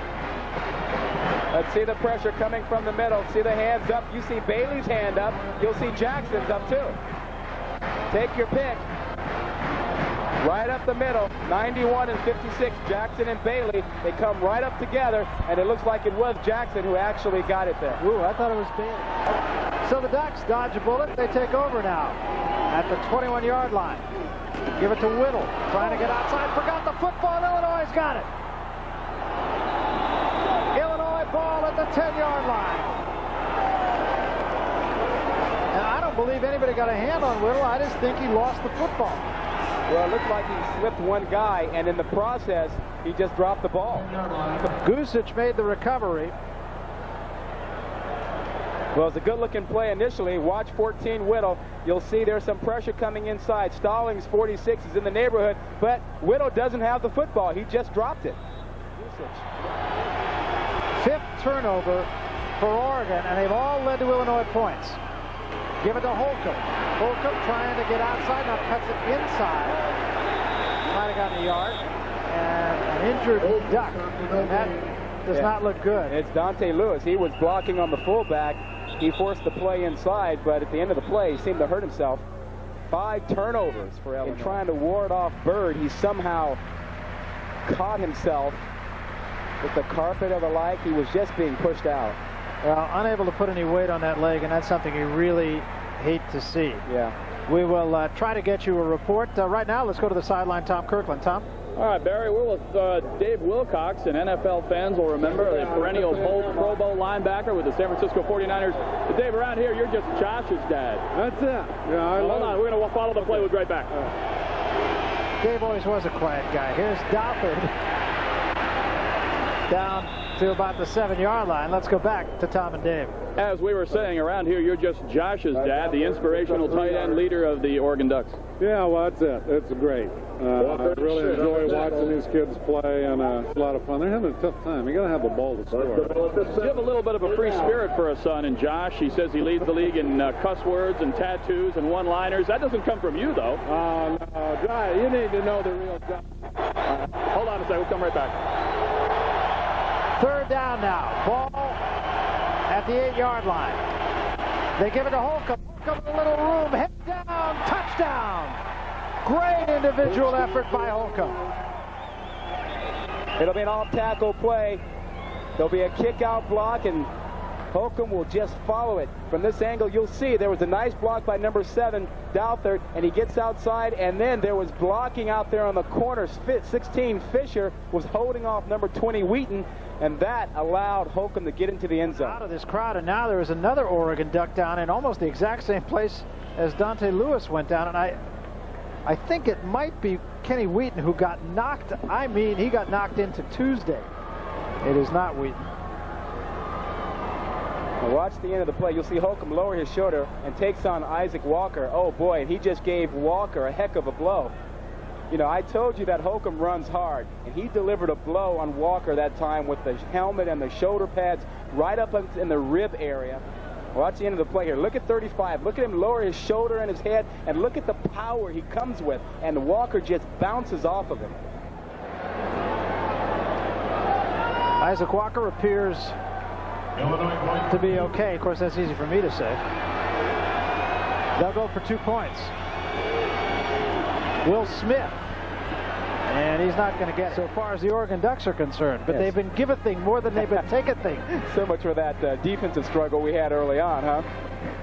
Let's see the pressure coming from the middle. See the hands up. You see Bailey's hand up. You'll see Jackson's up too. Take your pick. Right up the middle, 91 and 56, Jackson and Bailey. They come right up together, and it looks like it was Jackson who actually got it there. Ooh, I thought it was Bailey. So the Ducks dodge a bullet. They take over now at the 21-yard line. Give it to Whittle, trying to get outside. Forgot the football. Illinois got it. Illinois ball at the 10-yard line. And I don't believe anybody got a hand on Whittle. I just think he lost the football. Well, it looked like he slipped one guy, and in the process, he just dropped the ball. Gusich made the recovery. Well, it's a good-looking play initially. Watch 14 Whittle. You'll see there's some pressure coming inside. Stallings, 46, is in the neighborhood, but Whittle doesn't have the football. He just dropped it. Gusich. 5th turnover for Oregon, and they've all led to Illinois points. Give it to Holcomb. Holcomb trying to get outside, now cuts it inside. Might have gotten a yard. And an injured Duck. That does not look good. It's Dante Lewis. He was blocking on the fullback. he forced the play inside, but at the end of the play, he seemed to hurt himself. 5 turnovers for Illinois. And trying to ward off Bird, he somehow caught himself with the carpet or the like. He was just being pushed out. Well, unable to put any weight on that leg, and that's something you really hate to see. Yeah. We will try to get you a report. Right now, let's go to the sideline. Tom Kirkland. Tom? All right, Barry, we're with Dave Wilcox, and NFL fans will remember the perennial Pro Bowl linebacker with the San Francisco 49ers. But Dave, around here, you're just Josh's dad. That's it. Yeah, hold on. We're going to follow the play. We'll be right back. Dave always was a quiet guy. Here's Dofford down to about the 7-yard line. Let's go back to Tom and Dave. As we were saying, around here, you're just Josh's dad, the inspirational tight end leader of the Oregon Ducks. Yeah, well, that's it. It's great. I really enjoy watching these kids play, and it's a lot of fun. They're having a tough time. You got to have the ball to score. You have a little bit of a free spirit for a son in Josh. He says he leads the league in cuss words and tattoos and one-liners. That doesn't come from you, though. No, Josh, you need to know the real Josh. Hold on a second. We'll come right back. 3rd down now. Ball at the 8-yard line. They give it to Holcomb. Holcomb in a little room. Head down. Touchdown. Great individual effort by Holcomb. It'll be an off-tackle play. There'll be a kick-out block, and Holcomb will just follow it. From this angle, you'll see there was a nice block by number 7, Douthert, and he gets outside, and then there was blocking out there on the corner. 16, Fisher was holding off number 20, Wheaton, and that allowed Holcomb to get into the end zone. Out of this crowd, and now there is another Oregon Duck down in almost the exact same place as Dante Lewis went down, and I think it might be Kenny Wheaton who got knocked. I mean, he got knocked into Tuesday. It is not Wheaton. Now watch the end of the play. You'll see Holcomb lower his shoulder and takes on Isaac Walker. Oh boy, and he just gave Walker a heck of a blow. You know, I told you that Holcomb runs hard, and he delivered a blow on Walker that time with the helmet and the shoulder pads right up in the rib area. Watch the end of the play here. Look at 35. Look at him lower his shoulder and his head, and look at the power he comes with, and Walker just bounces off of him. Isaac Walker appears to be okay. Of course, that's easy for me to say. They'll go for 2 points. Will Smith. And he's not going to get so far as the Oregon Ducks are concerned. But they've been give-a-thing more than they've been take-a-thing. So much for that defensive struggle we had early on, huh?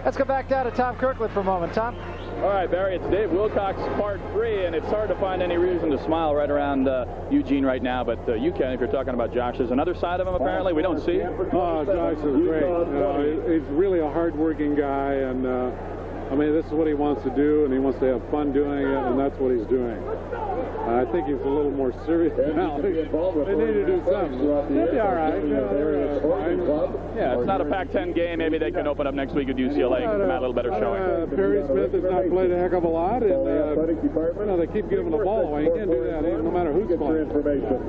Let's go back down to Tom Kirkland for a moment. Tom? All right, Barry, it's Dave Wilcox, part 3, and it's hard to find any reason to smile right around Eugene right now, but you can if you're talking about Josh. There's another side of him, apparently, we don't see. Oh, Josh is great. He's really a hard-working guy, and I mean, this is what he wants to do, and he wants to have fun doing it, and that's what he's doing. I think he's a little more serious now. They need to do something. He'll be all right. Yeah, it's not a Pac-10 game. Maybe they can open up next week with UCLA and come out a little better showing. Perry Smith has not played a heck of a lot, and they keep giving the ball away. You can't do that no matter who's playing.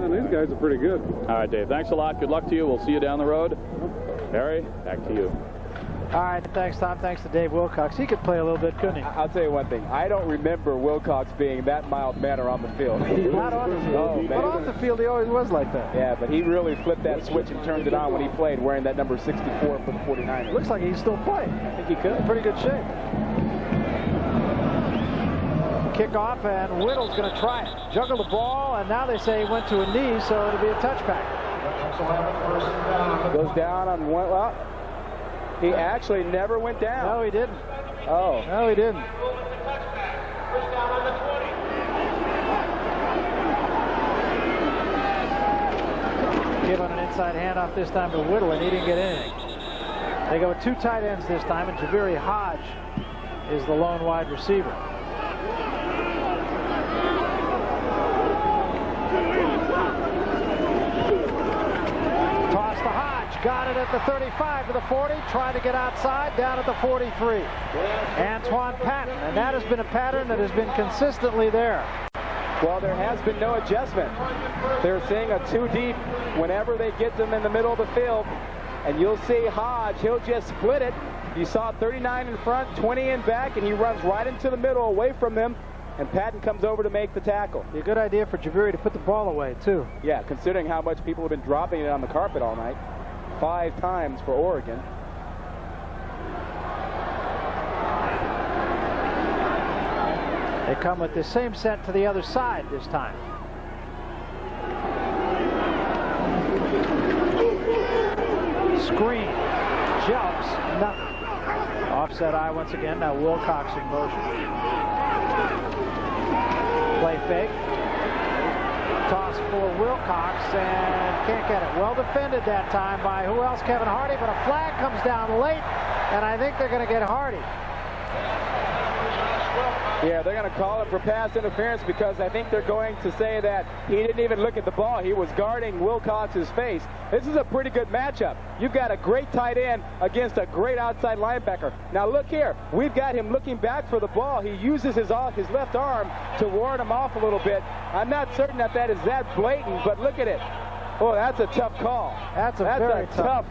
And these guys are pretty good. All right, Dave. Thanks a lot. Good luck to you. We'll see you down the road. Barry, back to you. All right, thanks, Tom. Thanks to Dave Wilcox. He could play a little bit, couldn't he? I'll tell you one thing. I don't remember Wilcox being that mild-mannered on the field. Not on the field, but off the field he always was like that. Yeah, but he really flipped that switch and turned it on when he played, wearing that number 64 for the 49ers. Looks like he's still playing. I think he could. Pretty good shape. Kickoff, and Whittle's going to try it. Juggle the ball, and now they say he went to a knee, so it'll be a touchback. Goes down on one. Well, he actually never went down. No, he didn't. Oh. No, he didn't. Give on an inside handoff this time to Whittle, and he didn't get anything. They go with 2 tight ends this time, and Javiri Hodge is the lone wide receiver. Toss to Hodge. Got it at the 35 to the 40. Tried to get outside, down at the 43. Antoine Patton, and that has been a pattern that has been consistently there. Well, there has been no adjustment. They're seeing a 2 deep whenever they get them in the middle of the field. And you'll see Hodge, he'll just split it. You saw 39 in front, 20 in back, and he runs right into the middle away from them. And Patton comes over to make the tackle. Be a good idea for Javiri to put the ball away, too. Yeah, considering how much people have been dropping it on the carpet all night. 5 times for Oregon. come with the same set to the other side this time. Screen. Jumps. Nothing. Offset eye once again. Now Wilcox in motion. Play fake. Toss for Wilcox and can't get it. Well defended that time by who else? Kevin Hardy, but a flag comes down late, and I think they're going to get Hardy. Yeah, they're going to call it for pass interference because I think they're going to say that he didn't even look at the ball. He was guarding Wilcox's face. This is a pretty good matchup. You've got a great tight end against a great outside linebacker. Now look here. We've got him looking back for the ball. He uses his left arm to ward him off a little bit. I'm not certain that that is that blatant, but look at it. Oh, that's a tough call. That's a very tough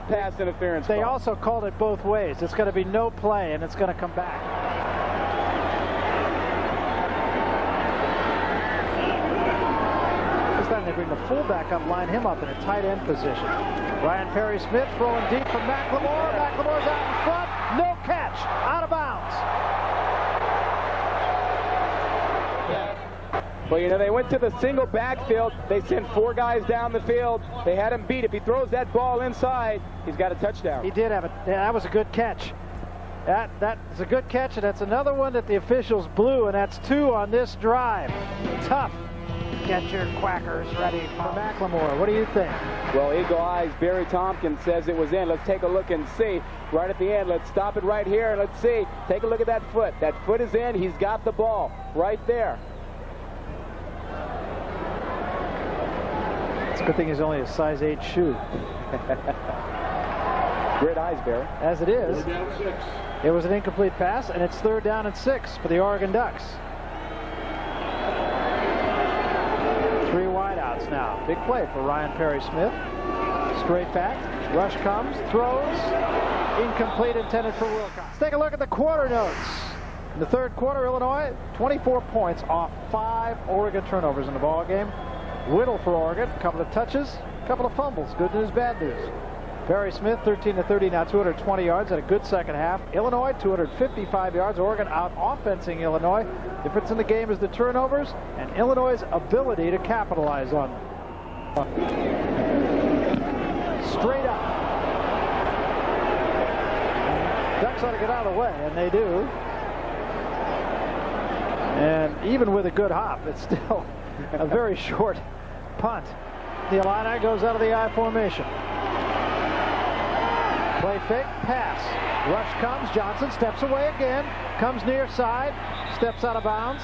pass interference They call. also called it both ways. It's going to be no play, and it's going to come back. Then they bring the fullback up, line him up in a tight end position. Ryan Perry-Smith throwing deep from McLemore. McLemore's out in front. No catch. Out of bounds. Well, you know, they went to the single backfield. They sent 4 guys down the field. They had him beat. If he throws that ball inside, he's got a touchdown. He did have it. Yeah, that was a good catch. That's a good catch, and that's another one that the officials blew, and that's 2 on this drive. Tough. Get your quackers ready for McLemore. What do you think? Well, Eagle Eyes Barry Tompkins says it was in. Let's take a look and see. Right at the end, let's stop it right here. Let's see. Take a look at that foot. That foot is in. He's got the ball right there. It's a good thing he's only a size 8 shoe. Great eyes, Barry. As it is, it was an incomplete pass, and it's 3rd down and 6 for the Oregon Ducks. 3 wideouts now. Big play for Ryan Perry-Smith. Straight back. Rush comes. Throws. Incomplete, intended for Wilcox. Let's take a look at the quarter notes. In the 3rd quarter, Illinois, 24 points off 5 Oregon turnovers in the ball game. Whittle for Oregon. A couple of touches. A couple of fumbles. Good news, bad news. Perry-Smith, 13-30, now 220 yards at a good second half. Illinois, 255 yards. Oregon out offensing Illinois. Difference in the game is the turnovers and Illinois' ability to capitalize on them. Straight up. Ducks ought to get out of the way, and they do. And even with a good hop, it's still a very short punt. The Illini goes out of the I formation. Play fake, pass. Rush comes, Johnson steps away again, comes near side, steps out of bounds.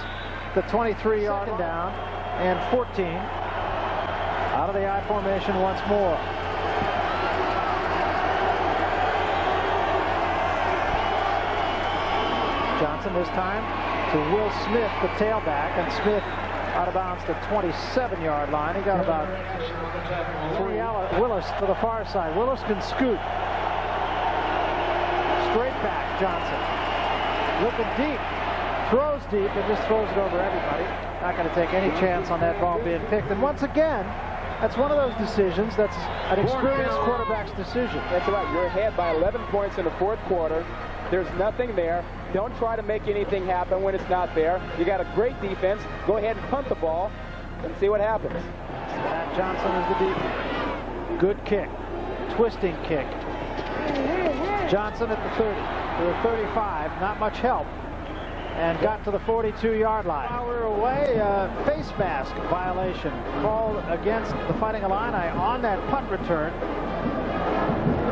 The 23-yard down, and 14. Out of the I formation once more. Johnson this time to Will Smith, the tailback, and Smith out of bounds to 27-yard line. He got about 3 out. Willis to the far side. Willis can scoot. Straight back, Johnson. Looking deep. Throws deep and just throws it over everybody. Not going to take any chance on that ball being picked. And once again, that's one of those decisions that's an experienced quarterback's decision. That's right. You're ahead by 11 points in the 4th quarter. There's nothing there. Don't try to make anything happen when it's not there. You got a great defense. Go ahead and punt the ball and see what happens. Matt Johnson is the deep. Good kick. Twisting kick. Johnson at the 30. To the 35. Not much help. And got to the 42-yard line. We're away. Face mask violation called against the Fighting Illini on that punt return.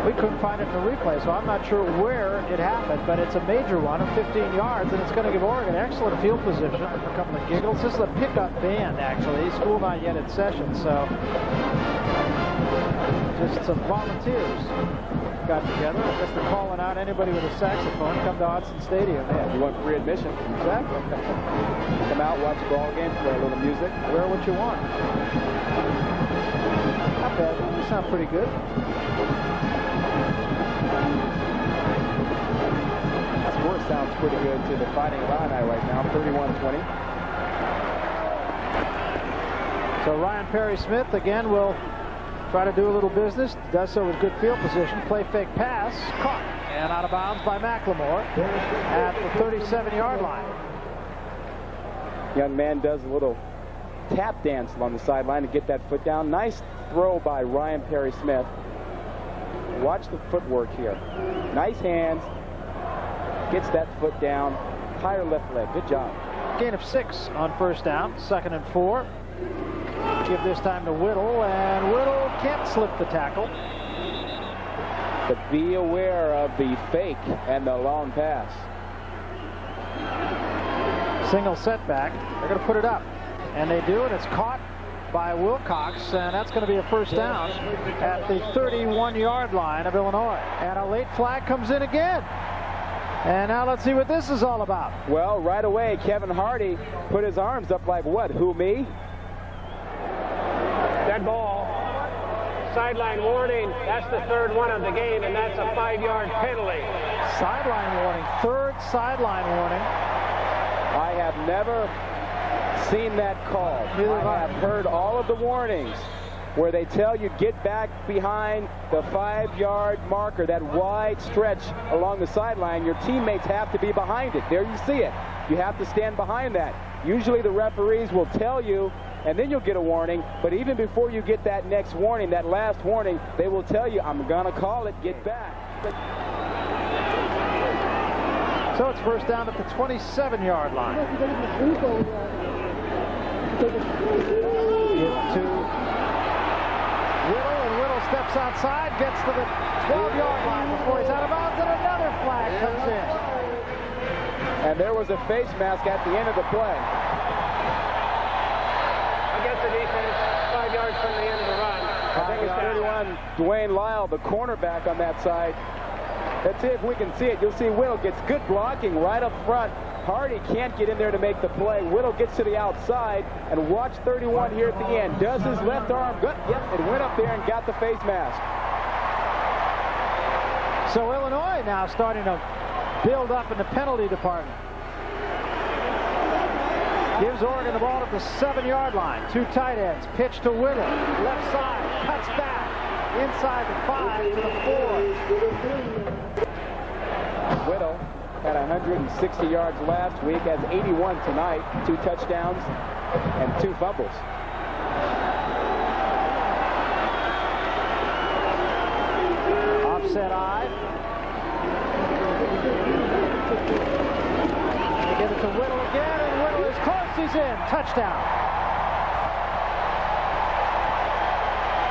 We couldn't find it in the replay, so I'm not sure where it happened, but it's a major one of 15 yards, and it's going to give Oregon excellent field position. A couple of giggles. This is a pickup band, actually. School not yet in session, so just some volunteers got together. I guess they're calling out anybody with a saxophone. Come to Autzen Stadium. Yeah, you want free admission. Exactly. Come out, watch the ball game, play a little music. Wear what you want. Not bad. You sound pretty good. That score sounds pretty good to the Fighting Illini right now, 31-20. So Ryan Perry-Smith again will try to do a little business. Does so with good field position. Play fake pass. Caught. And out of bounds by McLemore at the 37-yard line. Young man does a little tap dance along the sideline to get that foot down. Nice throw by Ryan Perry-Smith. Watch the footwork here. Nice hands. Gets that foot down. Higher left leg. Good job. Gain of 6 on first down. 2nd and 4. Give this time to Whittle, and Whittle can't slip the tackle. But be aware of the fake and the long pass. Single setback. They're going to put it up. And they do, and it's caught by Wilcox, and that's going to be a first down at the 31-yard line of Illinois. And a late flag comes in again. And now let's see what this is all about. Well, right away, Kevin Hardy put his arms up like, what, who, me? Dead ball. Sideline warning. That's the 3rd one of the game, and that's a 5-yard penalty. Sideline warning. 3rd sideline warning. I have never seen that called. I have heard all of the warnings where they tell you get back behind the 5-yard marker, that wide stretch along the sideline. Your teammates have to be behind it. There you see it. You have to stand behind that. Usually the referees will tell you, and then you'll get a warning. But even before you get that next warning, that last warning, they will tell you, I'm going to call it, get back. So it's first down at the 27-yard line. Give to Whittle, and Whittle steps outside, gets to the 12-yard line before he's out of bounds, and another flag comes in. And there was a face mask at the end of the play. Against the defense, 5 yards from the end of the run. I think it's 31, Dwayne Lyle, the cornerback on that side. Let's see if we can see it. You'll see Whittle gets good blocking right up front. Hardy can't get in there to make the play. Whittle gets to the outside, and watch 31 here at the end. Does his left arm good? Yep, it went up there and got the face mask. So Illinois now starting to build up in the penalty department. Gives Oregon the ball at the 7-yard line. 2 tight ends. Pitch to Whittle. Left side. Cuts back. Inside the 5 to the 4. Whittle had 160 yards last week, has 81 tonight, 2 touchdowns and 2 fumbles. Offset eye. And they give it to Whittle again, and Whittle is close. He's in. Touchdown.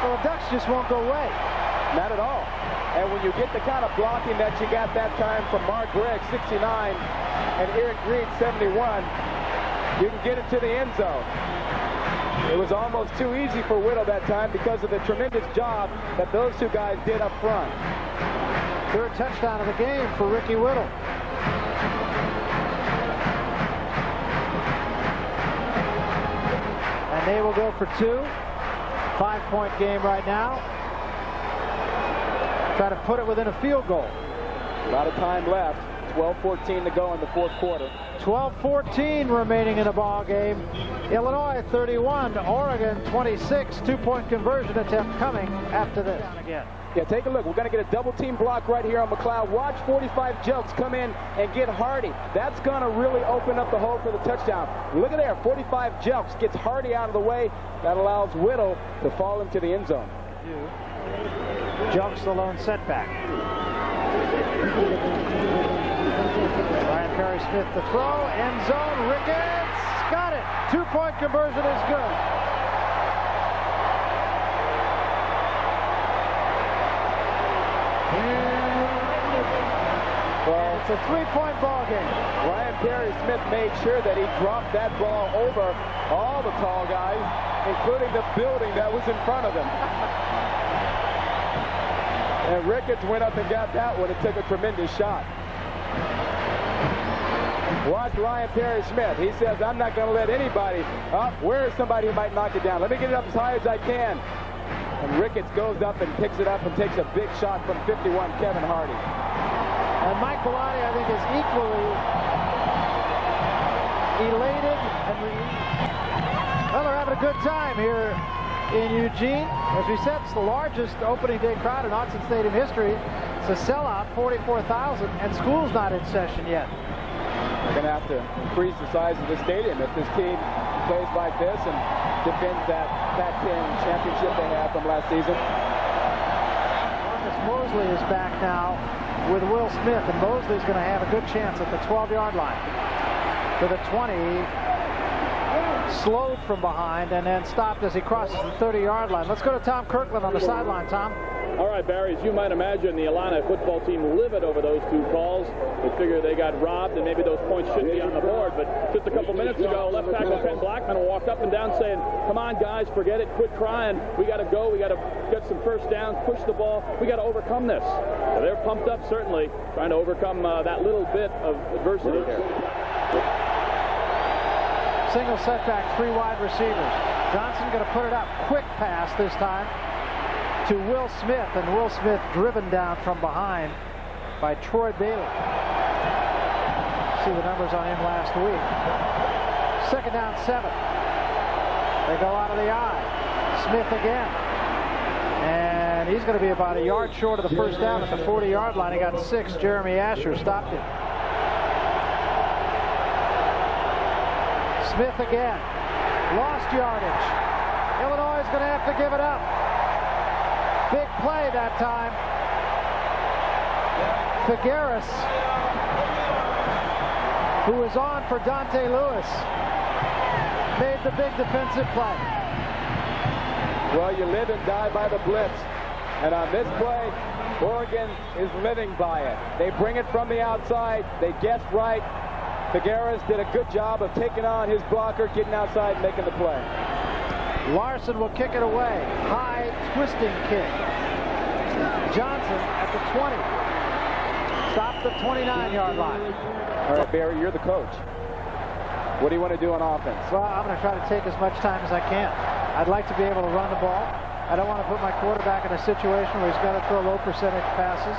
Well, the Ducks just won't go away. Not at all. And when you get the kind of blocking that you got that time from Mark Gregg, 69, and Eric Reed, 71, you can get it to the end zone. It was almost too easy for Whittle that time because of the tremendous job that those 2 guys did up front. 3rd touchdown of the game for Ricky Whittle. And they will go for 2. 5-point game right now. Try to put it within a field goal. A lot of time left. 12-14 to go in the 4th quarter. 12-14 remaining in the ball game. Illinois 31, Oregon 26. 2-point conversion attempt coming after this. Again. Yeah, take a look. We're going to get a double-team block right here on McLeod. Watch 45 Jelks come in and get Hardy. That's going to really open up the hole for the touchdown. Look at there. 45 Jelks gets Hardy out of the way. That allows Whittle to fall into the end zone. Jelks the lone setback. Ryan Perry-Smith the throw. End zone. Ricketts got it. 2-point conversion is good. Well, it's a 3-point ball game. Ryan Perry-Smith made sure that he dropped that ball over all the tall guys, including the building that was in front of him. And Ricketts went up and got that one and took a tremendous shot. Watch Ryan Perry-Smith. He says, I'm not going to let anybody up. Where is somebody who might knock it down? Let me get it up as high as I can. And Ricketts goes up and picks it up and takes a big shot from 51, Kevin Hardy. And Mike Bellotti, I think, is equally elated and relieved. Well, they're having a good time here in Eugene. As we said, it's the largest opening day crowd in Autzen Stadium history. It's a sellout, 44,000, and school's not in session yet. going to have to increase the size of the stadium if this team plays like this and defends that Pac-10 championship they had from last season. Mosley is back now with Will Smith, and Mosley's going to have a good chance at the 12-yard line. To the 20, slowed from behind and then stopped as he crosses the 30-yard line. Let's go to Tom Kirkland on the sideline. Tom. All right, Barry, as you might imagine, the Illini football team livid over those two calls. They figure they got robbed and maybe those points shouldn't be on the board. But just a couple minutes ago, left tackle Ken Blackman walked up and down saying, come on, guys, forget it, quit crying. We got to go. We got to get some first downs, push the ball. We got to overcome this. So they're pumped up, certainly, trying to overcome that little bit of adversity here. Single setback, 3 wide receivers. Johnson going to put it up. Quick pass this time to Will Smith, and Will Smith driven down from behind by Troy Bailey. See the numbers on him last week. 2nd down, 7. They go out of the eye. Smith again. And he's going to be about a yard short of the first down at the 40-yard line. He got 6. Jeremy Asher stopped him. Smith again. Lost yardage. Illinois is going to have to give it up. Big play that time. Figueras, who was on for Dante Lewis, made the big defensive play. Well, you live and die by the blitz. And on this play, Oregon is living by it. They bring it from the outside. They guessed right. Figueras did a good job of taking on his blocker, getting outside and making the play. Larson will kick it away. High twisting kick. Johnson at the 20. Stops the 29-yard line. All right, Barry, you're the coach. What do you want to do on offense? Well, I'm going to try to take as much time as I can. I'd like to be able to run the ball. I don't want to put my quarterback in a situation where he's got to throw low percentage passes.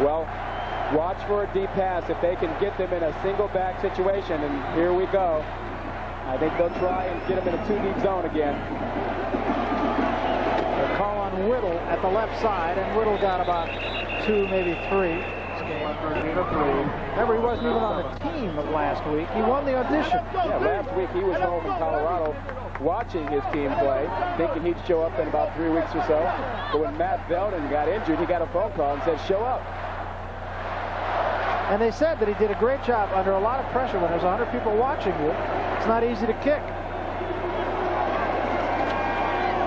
Well, watch for a deep pass if they can get them in a single back situation, and here we go. I think they'll try and get him in a 2-deep zone again. They call on Whittle at the left side, and Whittle got about 2, maybe 3. Remember, he wasn't even on the team of last week. He won the audition. Yeah, last week he was home in Colorado watching his team play, thinking he'd show up in about 3 weeks or so. But when Matt Belden got injured, he got a phone call and said, show up. And they said that he did a great job under a lot of pressure when there's 100 people watching you. It's not easy to kick.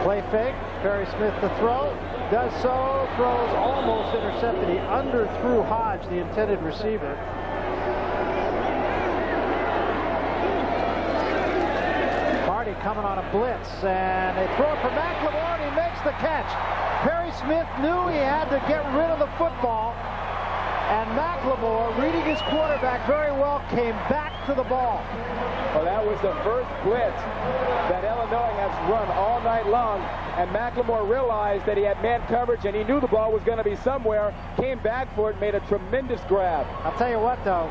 Play fake. Perry Smith to throw. Does so. Throws almost intercepted. He underthrew Hodge, the intended receiver. Hardy coming on a blitz. And they throw it for McLemore, and he makes the catch. Perry Smith knew he had to get rid of the football. And McLemore, reading his quarterback very well, came back to the ball. Well, that was the first blitz that Illinois has run all night long. And McLemore realized that he had man coverage and he knew the ball was going to be somewhere. Came back for it, made a tremendous grab. I'll tell you what, though.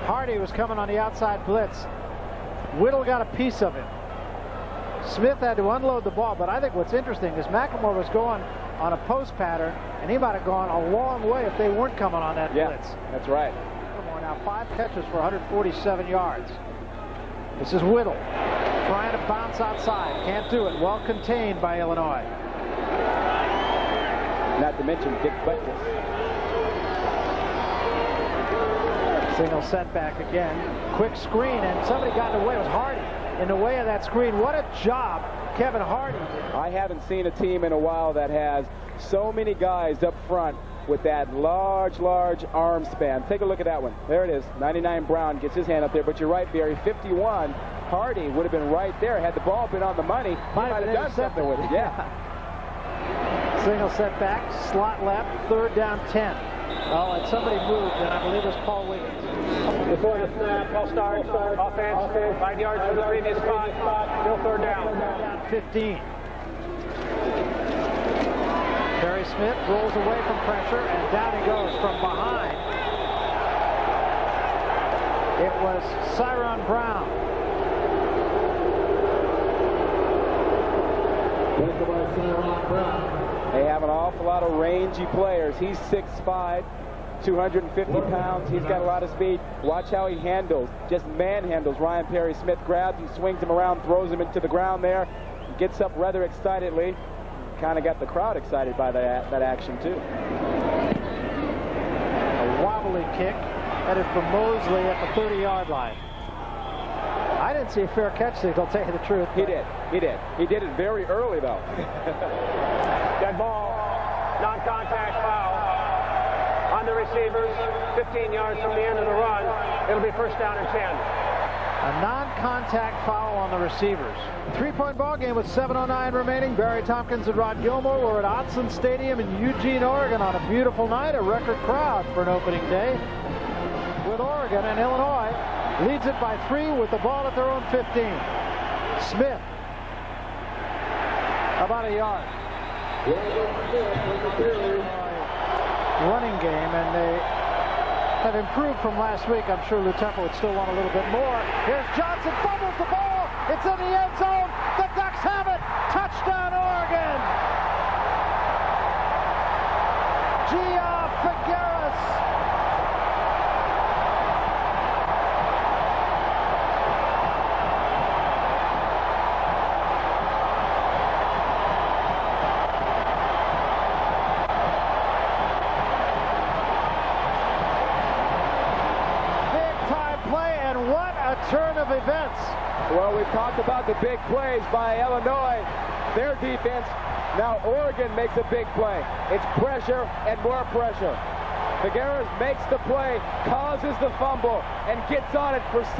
Hardy was coming on the outside blitz. Whittle got a piece of it. Smith had to unload the ball, but I think what's interesting is McLemore was going on a post pattern, and he might have gone a long way if they weren't coming on that blitz. That's right. McLemore now 5 catches for 147 yards. This is Whittle trying to bounce outside. Can't do it. Well contained by Illinois. Not to mention Dick Butkus. Single setback again. Quick screen, and somebody got in the way. It was Hardy in the way of that screen. What a job Kevin Hardy did. I haven't seen a team in a while that has so many guys up front with that large arm span. Take a look at that one. There it is. 99 Brown gets his hand up there, but you're right, Barry. 51 Hardy would have been right there. Had the ball been on the money, he might have done something with it. Yeah. Single setback, slot left, 3rd down 10. Oh, and somebody moved, and I believe it was Paul Wiggins. Before the snap, false start, offense, 5 yards from the previous spot, still 3rd down. 15. Perry Smith rolls away from pressure, and down he goes from behind. It was Cyron Brown. They have an awful lot of rangy players. He's 6'5", 250 pounds. He's got a lot of speed. Watch how he handles, just manhandles Ryan Perry-Smith. Grabs him, swings him around, throws him into the ground there. Gets up rather excitedly. Kind of got the crowd excited by that action, too. A wobbly kick headed for Mosley at the 30-yard line. I didn't see a fair catch there, I'll tell you the truth. He did. He did it very early, though. Dead ball, non-contact foul on the receivers, 15 yards from the end of the run. It'll be first down and 10. A non-contact foul on the receivers. 3-point ball game with 7:09 remaining. Barry Tompkins and Rod Gilmore were at Autzen Stadium in Eugene, Oregon on a beautiful night, a record crowd for an opening day. With Oregon and Illinois leads it by 3 with the ball at their own 15. Smith, about a yard. Running game, and they have improved from last week. I'm sure Lou Temple would still want a little bit more. Here's Johnson, fumbles the ball. It's in the end zone. The Ducks have it. Touchdown, Oregon. JAIYA Figueras. Turn of events. Well, we've talked about the big plays by Illinois, their defense. Now Oregon makes a big play. It's pressure and more pressure. Figueras makes the play, causes the fumble, and gets on it for 6.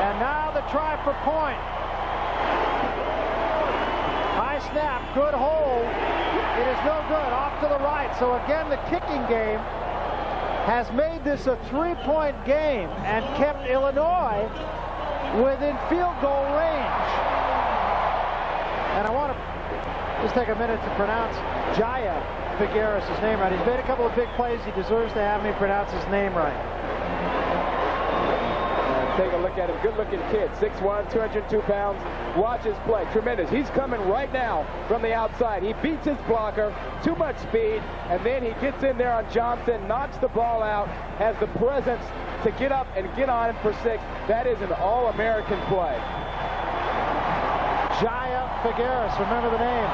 And now the try for point. High snap, good hold. It is no good, off to the right. So again, the kicking game has made this a 3-point game and kept Illinois within field goal range. And I want to just take a minute to pronounce JAIYA Figueras' name right. He's made a couple of big plays. He deserves to have me pronounce his name right. Take a look at him. Good-looking kid. 6'1", 202 pounds. Watch his play. Tremendous. He's coming right now from the outside. He beats his blocker. Too much speed. And then he gets in there on Johnson, knocks the ball out, has the presence to get up and get on him for 6. That is an all-American play. JAIYA Figueras. Remember the name.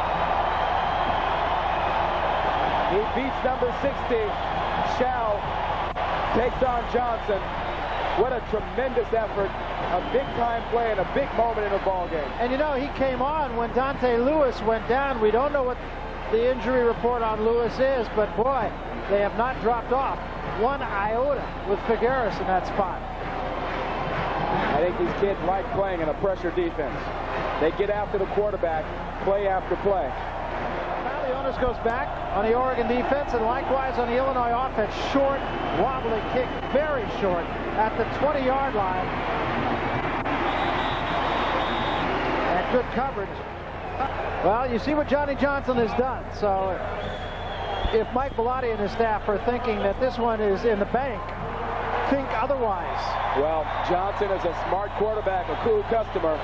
He beats number 60. Shao takes on Johnson. What a tremendous effort, a big-time play, and a big moment in a ball game. And you know, he came on when Dante Lewis went down. We don't know what the injury report on Lewis is, but boy, they have not dropped off one iota with Figueras in that spot. I think these kids like playing in a pressure defense. They get after the quarterback, play after play. Now the onus goes back on the Oregon defense, and likewise on the Illinois offense. Short, wobbly kick, very short, at the 20-yard line. And good coverage. Well, you see what Johnny Johnson has done. So if Mike Bellotti and his staff are thinking that this one is in the bank, think otherwise. Well, Johnson is a smart quarterback, a cool customer.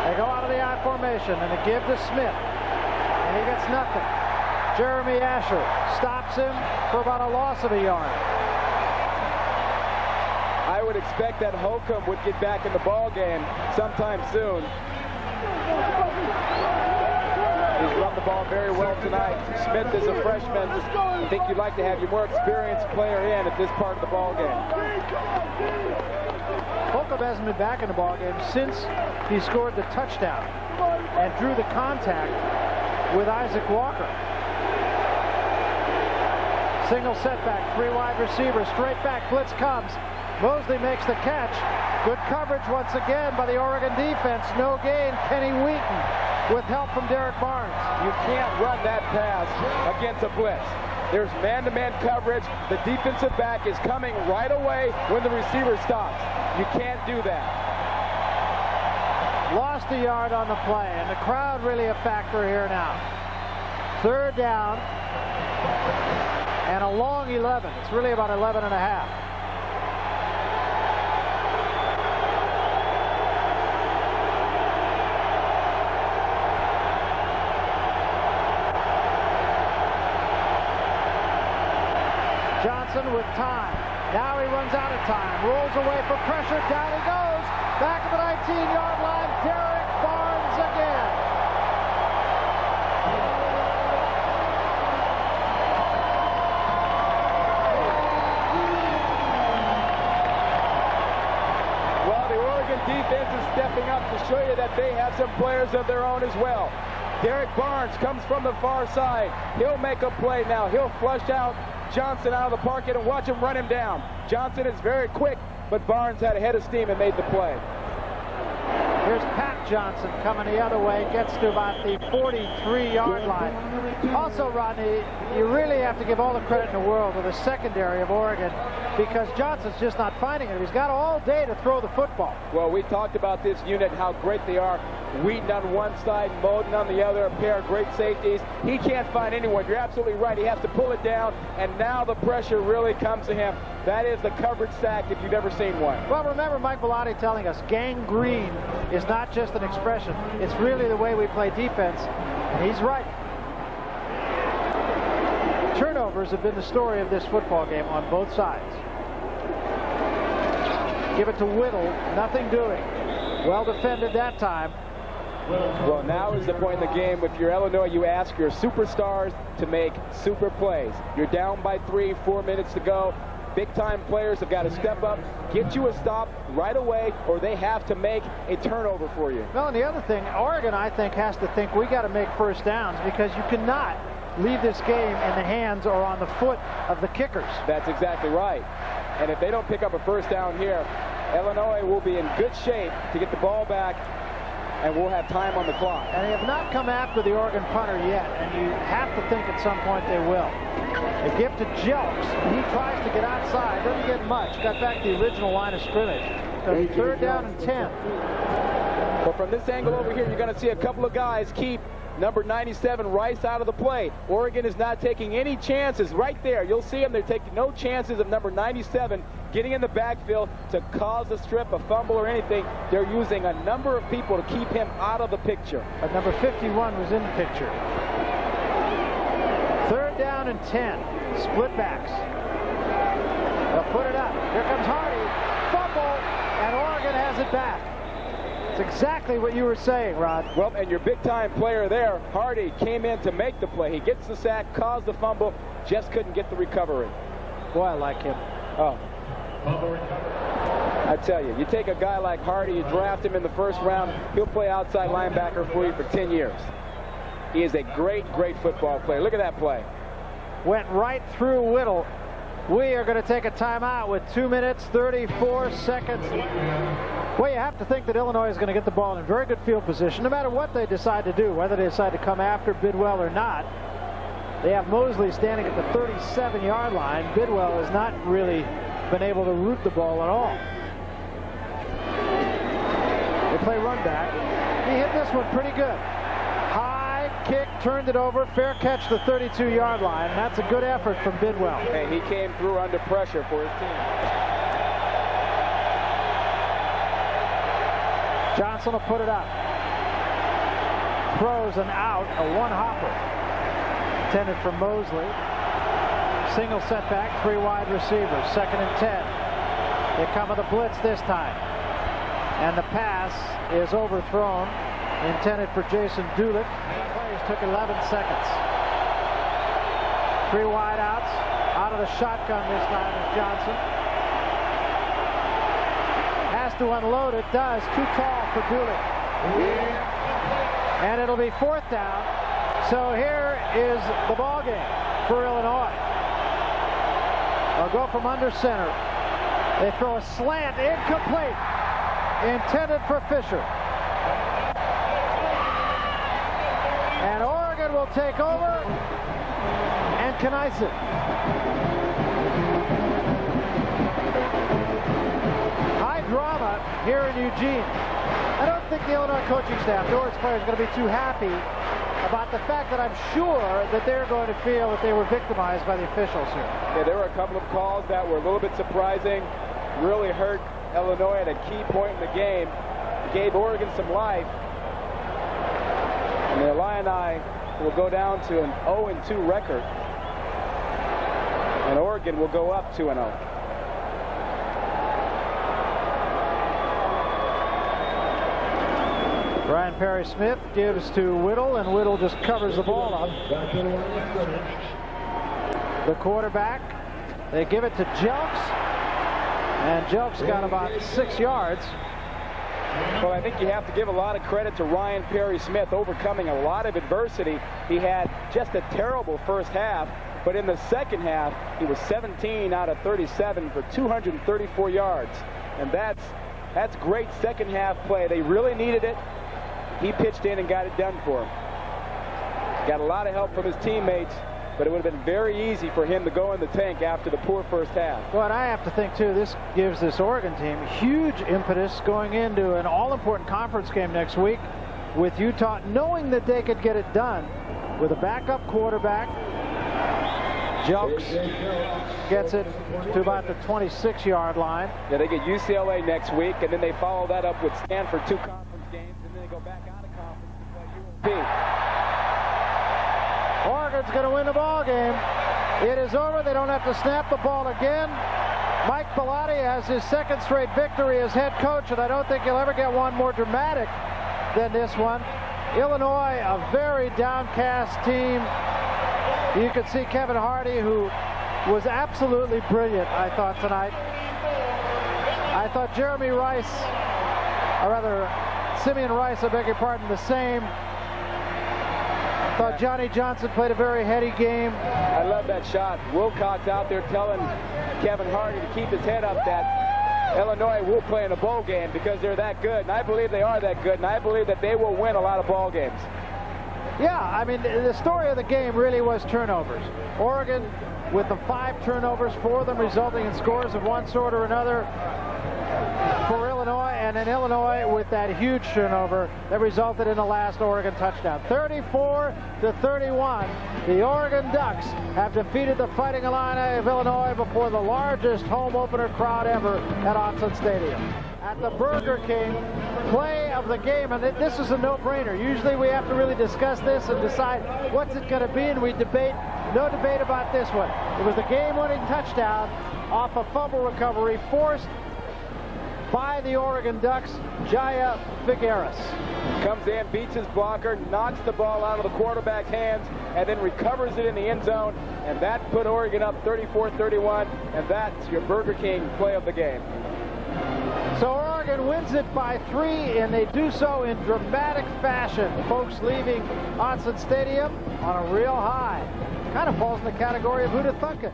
They go out of the I formation, and they give to Smith, and he gets nothing. Jeremy Asher stops him for about a loss of a yard. I would expect that Holcomb would get back in the ball game sometime soon. He's run the ball very well tonight. Smith is a freshman. I think you'd like to have your more experienced player in at this part of the ball game. Holcomb hasn't been back in the ball game since he scored the touchdown and drew the contact with Isaac Walker. Single setback, 3 wide receivers, straight back, blitz comes. Mosley makes the catch. Good coverage once again by the Oregon defense. No gain. Kenny Wheaton with help from Derek Barnes. You can't run that pass against a blitz. There's man-to-man coverage. The defensive back is coming right away when the receiver stops. You can't do that. Lost a yard on the play, and the crowd really a factor here now. 3rd down and a long 11. It's really about 11 and a half. Johnson with time. Now he runs out of time. Rolls away for pressure. Down he goes. Back at the 19-yard line. Derek Barnes again. Well, the Oregon defense is stepping up to show you that they have some players of their own as well. Derek Barnes comes from the far side. He'll make a play now. He'll flush out Johnson out of the pocket and watch him run him down. Johnson is very quick, but Barnes had a head of steam and made the play. Here's Pat Johnson coming the other way, gets to about the 43-yard line. Also, Rodney, you really have to give all the credit in the world to the secondary of Oregon, because Johnson's just not finding it. He's got all day to throw the football. Well, we talked about this unit, how great they are. Wheaton on one side, Moden on the other, a pair of great safeties. He can't find anyone. You're absolutely right. He has to pull it down, and now the pressure really comes to him. That is the coverage sack if you've ever seen one. Well, remember Mike Bellotti telling us gangrene is not just an expression. It's really the way we play defense, and he's right. Turnovers have been the story of this football game on both sides. Give it to Whittle, nothing doing. Well defended that time. Well, now is the point in the game. If you're Illinois, you ask your superstars to make super plays. You're down by 3, 4 minutes to go. Big-time players have got to step up, get you a stop right away, or they have to make a turnover for you. Well, and the other thing, Oregon, I think, has to think we got to make first downs, because you cannot leave this game in the hands or on the foot of the kickers. That's exactly right. And if they don't pick up a first down here, Illinois will be in good shape to get the ball back, and we'll have time on the clock. And they have not come after the Oregon punter yet, and you have to think at some point they will. They give to Jelks. He tries to get outside, doesn't get much. Got back to the original line of scrimmage. So it's 3rd down and 10. Well, from this angle over here, you're going to see a couple of guys keep number 97 Rice out of the play. Oregon is not taking any chances right there. You'll see them. They're taking no chances of number 97 getting in the backfield to cause a strip, a fumble, or anything. They're using a number of people to keep him out of the picture. But number 51 was in the picture. 3rd down and 10. Split backs. They'll put it up. Here comes Hardy. Fumble, and Oregon has it back. It's exactly what you were saying, Rod. Well, and your big-time player there, Hardy, came in to make the play. He gets the sack, caused the fumble, just couldn't get the recovery. Boy, I like him. Oh. I tell you, you take a guy like Hardy, you draft him in the 1st round, he'll play outside linebacker for you for 10 years. He is a great, great football player. Look at that play. Went right through Whittle. We are going to take a timeout with 2 minutes, 34 seconds. Well, you have to think that Illinois is going to get the ball in very good field position, no matter what they decide to do, whether they decide to come after Bidwell or not. They have Mosley standing at the 37-yard line. Bidwell has not really been able to root the ball at all. They play run back. He hit this one pretty good. High kick, turned it over, fair catch the 32-yard line, and that's a good effort from Bidwell. And he came through under pressure for his team. Johnson will put it up. Throws an out, a one-hopper. Intended for Mosley. Single setback, 3 wide receivers. 2nd and 10. They come with a blitz this time. And the pass is overthrown. Intended for Jason Dulick. Players took 11 seconds. 3 wide outs. Out of the shotgun this time is Johnson. Has to unload it. Does. Too tall for Dulick. And it'll be 4th down. So here is the ball game for Illinois. They'll go from under center. They throw a slant, incomplete. Intended for Fisher. And Oregon will take over and canice it. High drama here in Eugene. I don't think the Illinois coaching staff, nor its players, are going to be too happy about the fact that I'm sure that they're going to feel that they were victimized by the officials here. Yeah, there were a couple of calls that were a little bit surprising, really hurt Illinois at a key point in the game, gave Oregon some life. And the Illini will go down to an 0-2 record. and Oregon will go up 2-0. Ryan Perry-Smith gives to Whittle, and Whittle just covers the ball up. The quarterback, they give it to Jelks, and Jelks got about 6 yards. Well, I think you have to give a lot of credit to Ryan Perry-Smith, overcoming a lot of adversity. He had just a terrible first half, but in the second half, he was 17 out of 37 for 234 yards. And that's great second half play. They really needed it. He pitched in and got it done for him. Got a lot of help from his teammates, but it would have been very easy for him to go in the tank after the poor first half. Well, and I have to think, too, this gives this Oregon team huge impetus going into an all-important conference game next week with Utah, knowing that they could get it done with a backup quarterback. Jelks gets it to about the 26-yard line. Yeah, they get UCLA next week, and then they follow that up with Stanford, 2 conference games, and then they go back out of conference to play UOP. Oregon's going to win the ball game. It is over. They don't have to snap the ball again. Mike Bellotti has his 2nd straight victory as head coach, and I don't think he'll ever get one more dramatic than this one. Illinois, a very downcast team. You could see Kevin Hardy, who was absolutely brilliant, I thought, tonight. I thought Jeremy Rice, or rather Simeon Rice, I beg your pardon, the same. I thought Johnny Johnson played a very heady game. I love that shot. Wilcox out there telling Kevin Hardy to keep his head up, that Illinois will play in a bowl game because they're that good. And I believe they are that good, and I believe that they will win a lot of ball games. Yeah, I mean, the story of the game really was turnovers. Oregon with the 5 turnovers, 4 of them resulting in scores of one sort or another for Illinois, and then Illinois with that huge turnover that resulted in the last Oregon touchdown. 34-31, the Oregon Ducks have defeated the Fighting Illini of Illinois before the largest home opener crowd ever at Autzen Stadium. At the Burger King, play of the game, and this is a no-brainer. Usually we have to really discuss this and decide what's it going to be, and we debate. No debate about this one. It was the game-winning touchdown off a fumble recovery forced by the Oregon Ducks, JAIYA Figueras. Comes in, beats his blocker, knocks the ball out of the quarterback's hands, and then recovers it in the end zone, and that put Oregon up 34-31, and that's your Burger King play of the game. So Oregon wins it by 3, and they do so in dramatic fashion. Folks leaving Autzen Stadium on a real high. Kind of falls in the category of who'd have thunk it.